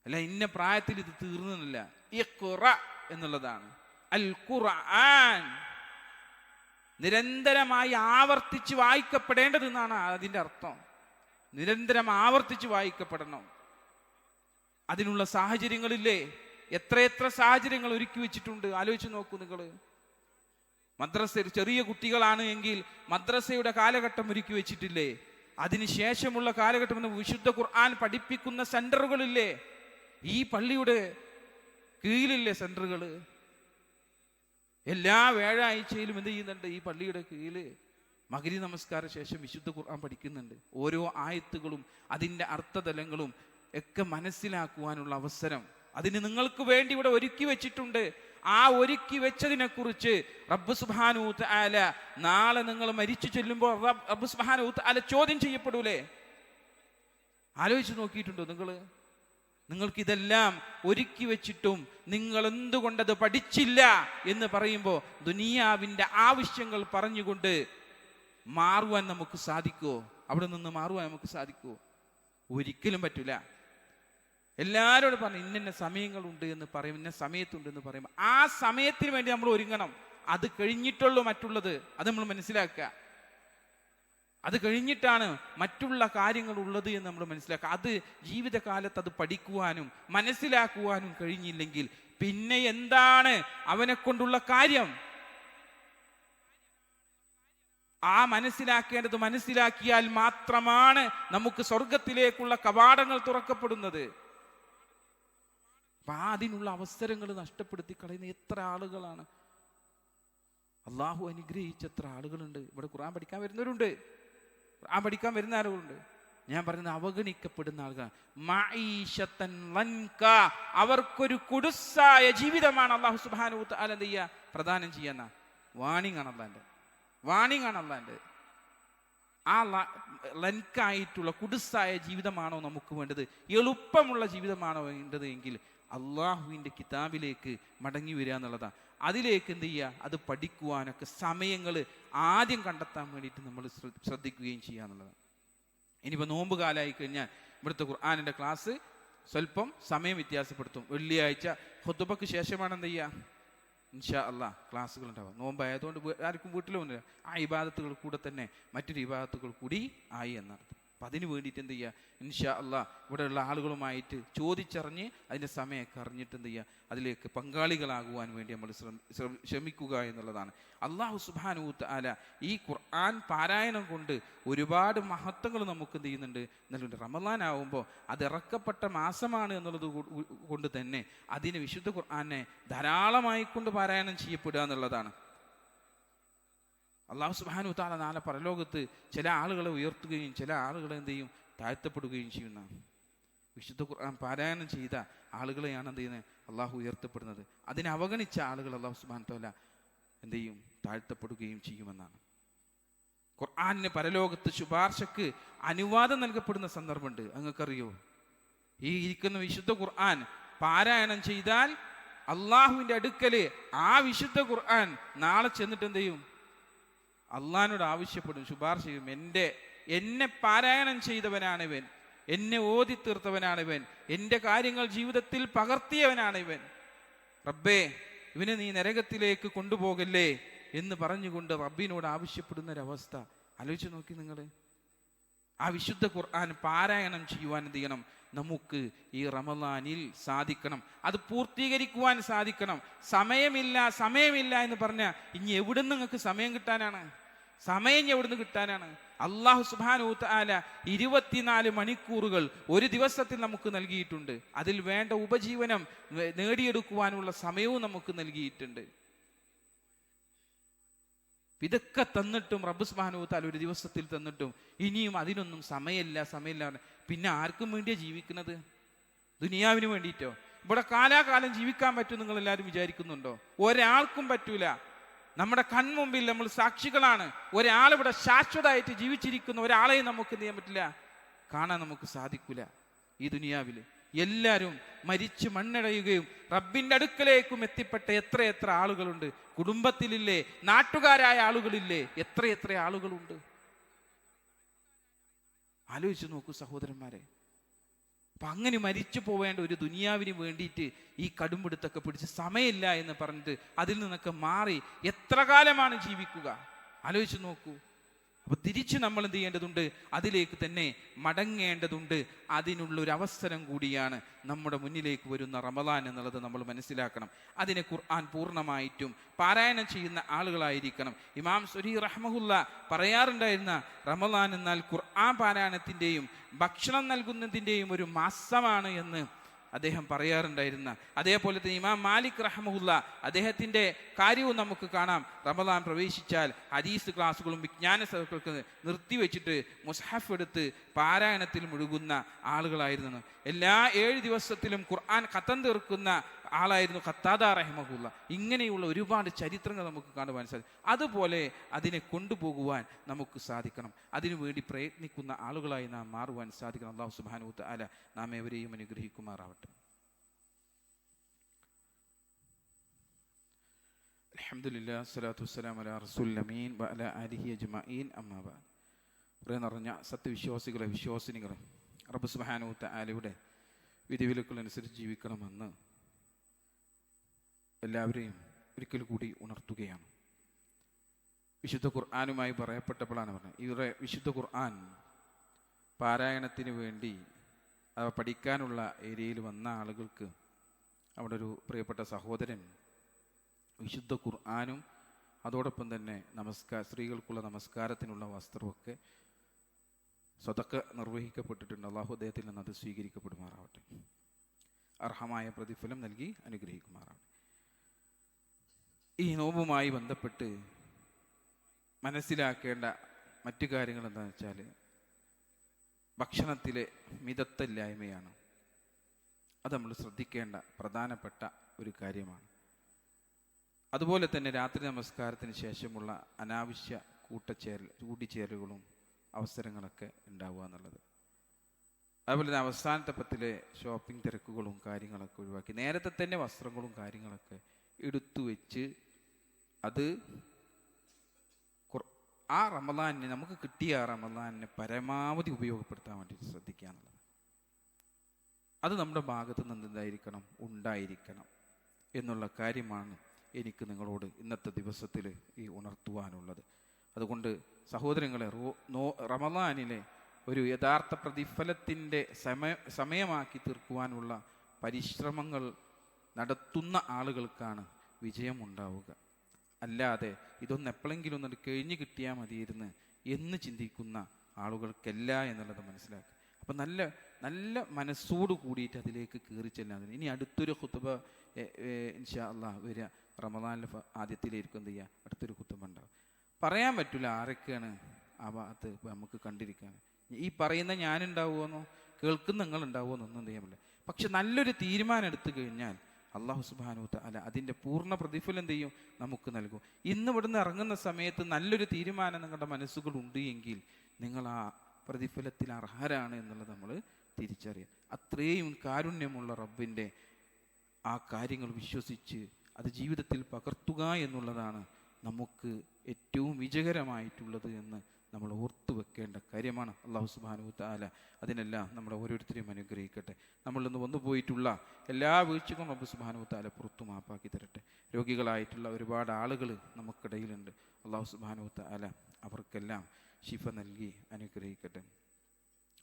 അല്ല ഇന്ന പ്രായത്തിൽ ഇത് തീർന്നില്ല. ഇഖ്റ എന്നുള്ളതാണ്. അൽ ഖുർആൻ നിരന്തരമായി ആവർത്തിച്ച് വായിക്കപ്പെടേണ്ടതെന്നാണ് അതിൻ്റെ അർത്ഥം. നിരന്തരം ആവർത്തിച്ച് വായിക്കപ്പെടണം. അതിനുള്ള സാഹചര്യങ്ങളില്ലേ? എത്രയെത്ര സാഹചര്യങ്ങൾ ഒരുക്കി വെച്ചിട്ടുണ്ട്. ആലോചിച്ച് നോക്കൂ നിങ്ങൾ. മദ്രസയിൽ ചെറിയ കുട്ടികളാണ് എങ്കിൽ മദ്രസയുടെ കാലഘട്ടം ഒരുക്കി വെച്ചിട്ടില്ലേ? അതിനുശേഷമുള്ള കാലഘട്ടം വിശുദ്ധ ഖുർആൻ പഠിപ്പിക്കുന്ന സെന്ററുകളില്ലേ? ഈ പള്ളിയുടെ കീഴിലില്ലേ സെന്ററുകൾ? എല്ലാ വ്യാഴാഴ്ചയിലും എന്ത് ചെയ്യുന്നുണ്ട്? ഈ പള്ളിയുടെ കീഴിൽ മഗ്‌രിബ് നമസ്കാര ശേഷം വിശുദ്ധ ഖുർആൻ പഠിക്കുന്നുണ്ട്. ഓരോ ആയത്തുകളും അതിൻ്റെ അർത്ഥതലങ്ങളും ഒക്കെ മനസ്സിലാക്കുവാനുള്ള അവസരം അതിന് നിങ്ങൾക്ക് വേണ്ടി ഇവിടെ ഒരുക്കി വെച്ചിട്ടുണ്ട്. ആ ഒരുക്കി വെച്ചതിനെ കുറിച്ച് റബ്ബ് സുബ്ഹാനഹു തആല നാളെ നിങ്ങൾ മരിച്ചു ചെല്ലുമ്പോൾ റബ്ബ് സുബ്ഹാനഹു തആല ചോദ്യം ചെയ്യപ്പെടൂലേ? ആലോചിച്ച് നോക്കിയിട്ടുണ്ടോ നിങ്ങൾക്ക് ഇതെല്ലാം ഒരുക്കി വെച്ചിട്ടും നിങ്ങൾ എന്തുകൊണ്ടത് പഠിച്ചില്ല എന്ന് പറയുമ്പോൾ ദുനിയാവിൻ്റെ ആവശ്യങ്ങൾ പറഞ്ഞുകൊണ്ട് മാറുവാൻ നമുക്ക് സാധിക്കുമോ? അവിടെ നിന്ന് മാറുവാൻ നമുക്ക് സാധിക്കുമോ? ഒരിക്കലും പറ്റില്ല. എല്ലാവരോടും പറഞ്ഞു ഇന്ന സമയങ്ങളുണ്ട് എന്ന് പറയും, ഇന്ന സമയത്തുണ്ട് എന്ന് പറയുമ്പോൾ ആ സമയത്തിന് വേണ്ടി നമ്മൾ ഒരുങ്ങണം. അത് കഴിഞ്ഞിട്ടുള്ളൂ മറ്റുള്ളത്. അത് നമ്മൾ മനസ്സിലാക്കുക. അത് കഴിഞ്ഞിട്ടാണ് മറ്റുള്ള കാര്യങ്ങൾ ഉള്ളത് എന്ന് നമ്മൾ മനസ്സിലാക്കുക. അത് ജീവിതകാലത്ത് അത് പഠിക്കുവാനും മനസ്സിലാക്കുവാനും കഴിഞ്ഞില്ലെങ്കിൽ പിന്നെ എന്താണ് അവനെ കൊണ്ടുള്ള കാര്യം? ആ മനസ്സിലാക്കേണ്ടത് മനസ്സിലാക്കിയാൽ മാത്രമാണ് നമുക്ക് സ്വർഗത്തിലേക്കുള്ള കവാടങ്ങൾ തുറക്കപ്പെടുന്നത്. അപ്പൊ അതിനുള്ള അവസരങ്ങൾ നഷ്ടപ്പെടുത്തി കളയുന്ന എത്ര ആളുകളാണ്. അള്ളാഹു അനുഗ്രഹിച്ച എത്ര ആളുകളുണ്ട്. ഇവിടെ ഖുർആൻ പഠിക്കാൻ വരുന്നവരുണ്ട്, ഖുർആൻ പഠിക്കാൻ വരുന്ന ആളുകളുണ്ട്. ഞാൻ പറയുന്നത് അവഗണിക്കപ്പെടുന്ന ആളുകളാണ്. മഈശത്തൻ ലൻക, അവർക്കൊരു കുടുസായ ജീവിതമാണ് അള്ളാഹു സുബ്ഹാനഹു വതആല എന്ത് ചെയ്യുക? പ്രദാനം ചെയ്യുന്ന വാണിംഗ് ആണ് അള്ളാന്റെ. ആ ലൻകായിട്ടുള്ള കുടുസായ ജീവിതമാണോ നമുക്ക് വേണ്ടത്? എളുപ്പമുള്ള ജീവിതമാണോ വേണ്ടത്? എങ്കിൽ അള്ളാഹുവിൻ്റെ കിതാബിലേക്ക് മടങ്ങി വരിക എന്നുള്ളതാണ്. അതിലേക്ക് എന്ത് ചെയ്യുക? അത് പഠിക്കുവാനൊക്കെ സമയങ്ങൾ ആദ്യം കണ്ടെത്താൻ വേണ്ടിയിട്ട് നമ്മൾ ശ്രദ്ധിക്കുകയും ചെയ്യുക എന്നുള്ളതാണ്. ഇനിയിപ്പോൾ നോമ്പ് കാലമായി കഴിഞ്ഞാൽ ഇവിടുത്തെ ഖുർആനിൻ്റെ ക്ലാസ് സ്വല്പം സമയം വ്യത്യാസപ്പെടുത്തും. വെള്ളിയാഴ്ച ഖുതുബക്ക് ശേഷമാണ് എന്ത് ചെയ്യുക? ഇൻഷാ അല്ലാഹ് ക്ലാസ്സുകൾ ഉണ്ടാവുക. നോമ്പായതുകൊണ്ട് ആർക്കും വീട്ടിലൊന്നുമില്ല. ആ ഇബാദത്തുകൾ കൂടെ തന്നെ മറ്റൊരു ഇബാദത്തുകൾ കൂടി ആയി എന്നർത്ഥം. അപ്പം അതിന് വേണ്ടിയിട്ട് എന്ത് ചെയ്യുക? ഇൻഷാ അല്ലാഹ് ഇവിടെയുള്ള ആളുകളുമായിട്ട് ചോദിച്ചറിഞ്ഞ് അതിൻ്റെ സമയമൊക്കെ അറിഞ്ഞിട്ട് എന്ത് ചെയ്യുക? അതിലേക്ക് പങ്കാളികളാകുവാൻ വേണ്ടി നമ്മൾ ശ്രമിക്കുക എന്നുള്ളതാണ്. അള്ളാഹു സുബ്ഹാനഹു തആല ഈ ഖുർആൻ പാരായണം കൊണ്ട് ഒരുപാട് മഹത്വങ്ങൾ നമുക്ക് എന്ത് ചെയ്യുന്നുണ്ട് എന്നുള്ളത്. റമളാൻ ആവുമ്പോൾ അത് ഇറക്കപ്പെട്ട മാസമാണ് എന്നുള്ളത് കൊണ്ട് തന്നെ അതിന് വിശുദ്ധ ഖുർആനെ ധാരാളമായി കൊണ്ട് പാരായണം ചെയ്യപ്പെടുക എന്നുള്ളതാണ്. അള്ളാഹു സുബ്ഹാനഹു തആല നാളെ പരലോകത്ത് ചില ആളുകളെ ഉയർത്തുകയും ചില ആളുകളെ എന്ത് ചെയ്യും? താഴ്ത്തപ്പെടുകയും ചെയ്യുന്നതാണ്. വിശുദ്ധ ഖുർആൻ പാരായണം ചെയ്ത ആളുകളെയാണ് എന്ത് ചെയ്യുന്നത്? അള്ളാഹു ഉയർത്തപ്പെടുന്നത്. അതിനെ അവഗണിച്ച ആളുകൾ അള്ളാഹു സുബ്ഹാനഹു തആല എന്ത് ചെയ്യും? താഴ്ത്തപ്പെടുകയും ചെയ്യുമെന്നാണ്. ഖുർആനിന് പരലോകത്ത് ശുപാർശക്ക് അനുവാദം നൽകപ്പെടുന്ന സന്ദർഭമുണ്ട്. അങ്ങക്കറിയോ? ഈ ഇരിക്കുന്ന വിശുദ്ധ ഖുർആൻ പാരായണം ചെയ്താൽ അള്ളാഹുവിൻ്റെ അടുക്കല് ആ വിശുദ്ധ ഖുർആൻ നാളെ ചെന്നിട്ട് എന്ത് ചെയ്യും? അള്ളാഹിനോട് ആവശ്യപ്പെടും, ശുപാർശ ചെയ്യും. എന്നെ പാരായണം ചെയ്തവനാണിവൻ, എന്നെ ഓതി തീർത്തവനാണിവൻ, എൻ്റെ കാര്യങ്ങൾ ജീവിതത്തിൽ പകർത്തിയവനാണിവൻ. റബ്ബേ, ഇവനെ നീ നരകത്തിലേക്ക് കൊണ്ടുപോകല്ലേ എന്ന് പറഞ്ഞുകൊണ്ട് റബ്ബിനോട് ആവശ്യപ്പെടുന്ന ഒരവസ്ഥ ആലോചിച്ച് നോക്കി നിങ്ങൾ. ആ വിശുദ്ധ ഖുർആൻ പാരായണം ചെയ്യുവാൻ എന്ത് ചെയ്യണം? നമുക്ക് ഈ റമളാനിൽ സാധിക്കണം. അത് പൂർത്തീകരിക്കുവാൻ സാധിക്കണം. സമയമില്ല എന്ന് പറഞ്ഞാൽ ഇനി എവിടുന്ന് നിങ്ങൾക്ക് സമയം കിട്ടാനാണ്? സമയം എവിടുന്ന് കിട്ടാനാണ്? അല്ലാഹു സുബ്ഹാനഹു തആല 24 മണിക്കൂറുകൾ ഒരു ദിവസത്തിൽ നമുക്ക് നൽകിയിട്ടുണ്ട്. അതിൽ വേണ്ട ഉപജീവനം നേടിയെടുക്കുവാനുള്ള സമയവും നമുക്ക് നൽകിയിട്ടുണ്ട്. ഇതൊക്കെ തന്നിട്ടും റബ്ബ് സുബ്ഹാനഹു തആല ഒരു ദിവസത്തിൽ തന്നിട്ടും ഇനിയും അതിനൊന്നും സമയമില്ല. പിന്നെ ആർക്കും വേണ്ടിയാ ജീവിക്കുന്നത്? ദുനിയാവിന് വേണ്ടിയിട്ടോ? ഇവിടെ കാലാകാലം ജീവിക്കാൻ പറ്റും നിങ്ങൾ എല്ലാവരും വിചാരിക്കുന്നുണ്ടോ? ഒരാൾക്കും പറ്റൂല. നമ്മുടെ കൺമുമ്പിൽ നമ്മൾ സാക്ഷികളാണ്. ഒരാളിവിടെ ശാശ്വതമായിട്ട് ജീവിച്ചിരിക്കുന്ന ഒരാളെയും നമുക്ക് എന്ത് ചെയ്യാൻ പറ്റില്ല? കാണാൻ നമുക്ക് സാധിക്കില്ല. ഈ ദുനിയാവിൽ എല്ലാവരും മരിച്ച് മണ്ണടയുകയും റബ്ബിൻ്റെ അടുക്കലേക്കും എത്തിപ്പെട്ട എത്ര ആളുകളുണ്ട്. കുടുംബത്തിലില്ലേ, നാട്ടുകാരായ ആളുകളില്ലേ, എത്ര ആളുകളുണ്ട്. ആലോചിച്ച് നോക്കൂ സഹോദരന്മാരെ. അപ്പൊ അങ്ങനെ മരിച്ചു പോവേണ്ട ഒരു ദുനിയാവിന് വേണ്ടിയിട്ട് ഈ കടുംപിടുത്തൊക്കെ പിടിച്ച് സമയമില്ല എന്ന് പറഞ്ഞിട്ട് അതിൽ നിന്നൊക്കെ മാറി എത്ര കാലമാണ് ജീവിക്കുക? ആലോചിച്ച് നോക്കൂ. അപ്പൊ തിരിച്ച് നമ്മൾ എന്ത് ചെയ്യേണ്ടതുണ്ട്? അതിലേക്ക് തന്നെ മടങ്ങേണ്ടതുണ്ട്. അതിനുള്ളൊരു അവസരം കൂടിയാണ് നമ്മുടെ മുന്നിലേക്ക് വരുന്ന റമളാൻ എന്നുള്ളത് നമ്മൾ മനസ്സിലാക്കണം. അതിനെ ഖുർആൻ പൂർണ്ണമായിട്ടും പാരായണം ചെയ്യുന്ന ആളുകളായിരിക്കണം. ഇമാം സുരി റഹ്മഹുല്ല പറയാറുണ്ടായിരുന്ന റമളാൻ എന്നാൽ ഖുർആൻ പാരായണത്തിൻ്റെയും ഭക്ഷണം നൽകുന്നതിൻ്റെയും ഒരു മാസമാണ് എന്ന് അദ്ദേഹം പറയാറുണ്ടായിരുന്ന, അതേപോലെ തന്നെ ഇമാം മാലിക് റഹ്മഹുല്ല അദ്ദേഹത്തിൻ്റെ കാര്യവും നമുക്ക് കാണാം. റമദാൻ പ്രവേശിച്ചാൽ ഹദീസ് ക്ലാസ്സുകളും വിജ്ഞാന സഭകൾക്ക് നിർത്തിവെച്ചിട്ട് മുസ്ഹഫ് എടുത്ത് പാരായണത്തിൽ മുഴുകുന്ന ആളുകളായിരുന്നു. എല്ലാ 7 ദിവസത്തിലും ഖുർആൻ ഖത്തം തീർക്കുന്ന ആളായിരുന്നു ഖത്താദ റഹിമഹുല്ല. ഇങ്ങനെയുള്ള ഒരുപാട് ചരിത്രങ്ങൾ നമുക്ക് കാണുവാൻ സാധിക്കും. അതുപോലെ അതിനെ കൊണ്ടുപോകുവാൻ നമുക്ക് സാധിക്കണം. അതിനുവേണ്ടി പ്രയത്നിക്കുന്ന ആളുകളായി നാം മാറുവാൻ സാധിക്കണം. അല്ലാഹു സുബ്ഹാനഹു വ തആല നാം ഏവരെയും അനുഗ്രഹിക്കുമാറാവട്ടെ. അൽഹംദുലില്ലാഹ് സ്വലാത്തു വസ്സലാമു അലാ റസൂലിൽ അമീൻ വ അലാ ആലിഹി അജ്മഈൻ അമ്മാ ബഅദ്. പ്രിയ നിറഞ്ഞ സത്യവിശ്വാസികളെ, വിശ്വാസിനികളെ, റബ്ബ് സുബ്ഹാനഹു വ തആലയുടെ വിധിവിലക്കുകളനുസരിച്ച് ജീവിക്കണമെന്ന് എല്ലാവരെയും ഒരിക്കൽ കൂടി ഉണർത്തുകയാണ്. വിശുദ്ധ ഖുർആനുമായി പറയപ്പെട്ടപ്പോഴാണ് പറഞ്ഞത്, ഇവരെ വിശുദ്ധ ഖുർആൻ പാരായണത്തിന് വേണ്ടി പഠിക്കാനുള്ള ഏരിയയിൽ വന്ന ആളുകൾക്ക് അവിടെ ഒരു പ്രിയപ്പെട്ട സഹോദരൻ വിശുദ്ധ ഖുർആനും അതോടൊപ്പം തന്നെ സ്ത്രീകൾക്കുള്ള നമസ്കാരത്തിനുള്ള വസ്ത്രമൊക്കെ സ്വതക്ക നിർവഹിക്കപ്പെട്ടിട്ടുണ്ട്. അല്ലാഹു അദ്ദേഹത്തിൽ നിന്ന് അത് സ്വീകരിക്കപ്പെടുമാറാവട്ടെ. അർഹമായ പ്രതിഫലം നൽകി അനുഗ്രഹിക്കുമാറാവട്ടെ. ഈ നോമ്പുമായി ബന്ധപ്പെട്ട് മനസ്സിലാക്കേണ്ട മറ്റു കാര്യങ്ങൾ എന്താണെന്ന് വെച്ചാൽ, ഭക്ഷണത്തിലെ മിതത്വമില്ലായ്മയാണ്. അത് നമ്മൾ ശ്രദ്ധിക്കേണ്ട പ്രധാനപ്പെട്ട ഒരു കാര്യമാണ്. അതുപോലെ തന്നെ രാത്രി നമസ്കാരത്തിന് ശേഷമുള്ള അനാവശ്യ കൂട്ടിച്ചേരലുകളും അവസരങ്ങളൊക്കെ ഉണ്ടാവുക എന്നുള്ളത്. അതുപോലെ തന്നെ അവസാനത്തെ പത്തിലെ ഷോപ്പിംഗ് തിരക്കുകളും കാര്യങ്ങളൊക്കെ ഒഴിവാക്കി നേരത്തെ തന്നെ വസ്ത്രങ്ങളും കാര്യങ്ങളൊക്കെ എടുത്തു വെച്ച് അത് ആ റമദാനിനെ, നമുക്ക് കിട്ടിയ ആ റമദാനിനെ പരമാവധി ഉപയോഗപ്പെടുത്താൻ വേണ്ടി ശ്രദ്ധിക്കുക എന്നുള്ളത്. അത് നമ്മുടെ ഭാഗത്ത് നിന്ന് എന്തായിരിക്കണം, ഉണ്ടായിരിക്കണം എന്നുള്ള കാര്യമാണ് എനിക്ക് നിങ്ങളോട് ഇന്നത്തെ ദിവസത്തിൽ ഈ ഉണർത്തുവാനുള്ളത്. അതുകൊണ്ട് സഹോദരങ്ങളെ, റമദാനിലെ ഒരു യഥാർത്ഥ പ്രതിഫലത്തിൻ്റെ സമയമാക്കി തീർക്കുവാനുള്ള പരിശ്രമങ്ങൾ നടത്തുന്ന ആളുകൾക്കാണ് വിജയമുണ്ടാവുക. അല്ലാതെ ഇതൊന്ന് എപ്പോഴെങ്കിലും ഒന്നും കഴിഞ്ഞ് കിട്ടിയാൽ മതിയിരുന്ന് എന്ന് ചിന്തിക്കുന്ന ആളുകൾക്കല്ല എന്നുള്ളത് മനസ്സിലാക്കുക. അപ്പം നല്ല നല്ല മനസ്സോട് കൂടിയിട്ട് അതിലേക്ക് കയറി ചെല്ലാൻ. ഇനി അടുത്തൊരു ഖുതുബ ഇൻഷാ അല്ലാഹ് വരിക റമദാനിലെ ആദ്യത്തിലായിരിക്കും എന്ത് ചെയ്യുക, അടുത്തൊരു ഖുതുബ ഉണ്ടാവും. പറയാൻ പറ്റില്ല ആരൊക്കെയാണ് ആ ഭാഗത്ത് നമുക്ക് കണ്ടിരിക്കാൻ. ഈ പറയുന്ന ഞാനുണ്ടാവുമെന്നോ കേൾക്കുന്ന നിങ്ങളുണ്ടാവുമെന്നൊന്നും ചെയ്യാൻ പറ്റില്ല. പക്ഷെ നല്ലൊരു തീരുമാനം എടുത്തു കഴിഞ്ഞാൽ അല്ലാഹു സുബ്ഹാനഹു വ തആല അതിൻ്റെ പൂർണ്ണ പ്രതിഫലം എന്ത് ചെയ്യും, നമുക്ക് നൽകും. ഇന്ന് ഇവിടുന്ന് ഇറങ്ങുന്ന സമയത്ത് നല്ലൊരു തീരുമാനം നിങ്ങളുടെ മനസ്സുകൾ ഉണ്ട് എങ്കിൽ നിങ്ങൾ ആ പ്രതിഫലത്തിൽ അർഹരാണ് എന്നുള്ളത് നമ്മൾ തിരിച്ചറിയുക. അത്രയും കാരുണ്യമുള്ള റബ്ബിൻ്റെ ആ കാര്യങ്ങൾ വിശ്വസിച്ച് അത് ജീവിതത്തിൽ പകർത്തുക എന്നുള്ളതാണ് നമുക്ക് ഏറ്റവും വിജയകരമായിട്ടുള്ളത് എന്ന് നമ്മൾ ഓർത്തു വെക്കേണ്ട കാര്യമാണ്. അല്ലാഹു സുബ്ഹാനഹു വ തആല അതിനെല്ലാം നമ്മളെ ഓരോരുത്തരെയും അനുഗ്രഹിക്കട്ടെ. നമ്മളിൽ നിന്ന് വന്നുപോയിട്ടുള്ള എല്ലാ വീഴ്ചകളും റബ്ബ് സുബ്ഹാനഹു വ തആല പുറത്തു മാപ്പാക്കി തരട്ടെ. രോഗികളായിട്ടുള്ള ഒരുപാട് ആളുകൾ നമുക്കിടയിലുണ്ട്. അല്ലാഹു സുബ്ഹാനഹു വ തആല അവർക്കെല്ലാം ശിഫ നൽകി അനുഗ്രഹിക്കട്ടെ.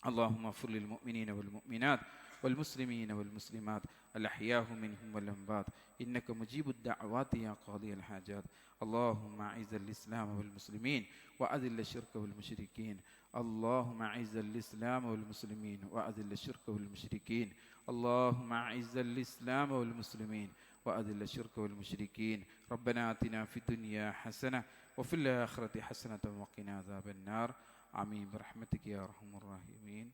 اللهم اغفر للمؤمنين والمؤمنات والمسلمين والمسلمات الأحياء منهم والأموات إنك مجيب الدعوات يا قاضي الحاجات. اللهم أعز الإسلام والمسلمين وأذل الشرك والمشركين. اللهم أعز الإسلام والمسلمين وأذل الشرك والمشركين. اللهم أعز الإسلام والمسلمين وأذل الشرك والمشركين. ربنا آتنا في الدنيا حسنة وفي الآخرة حسنة وقنا عذاب النار. آمين برحمتك يا أرحم الراحمين.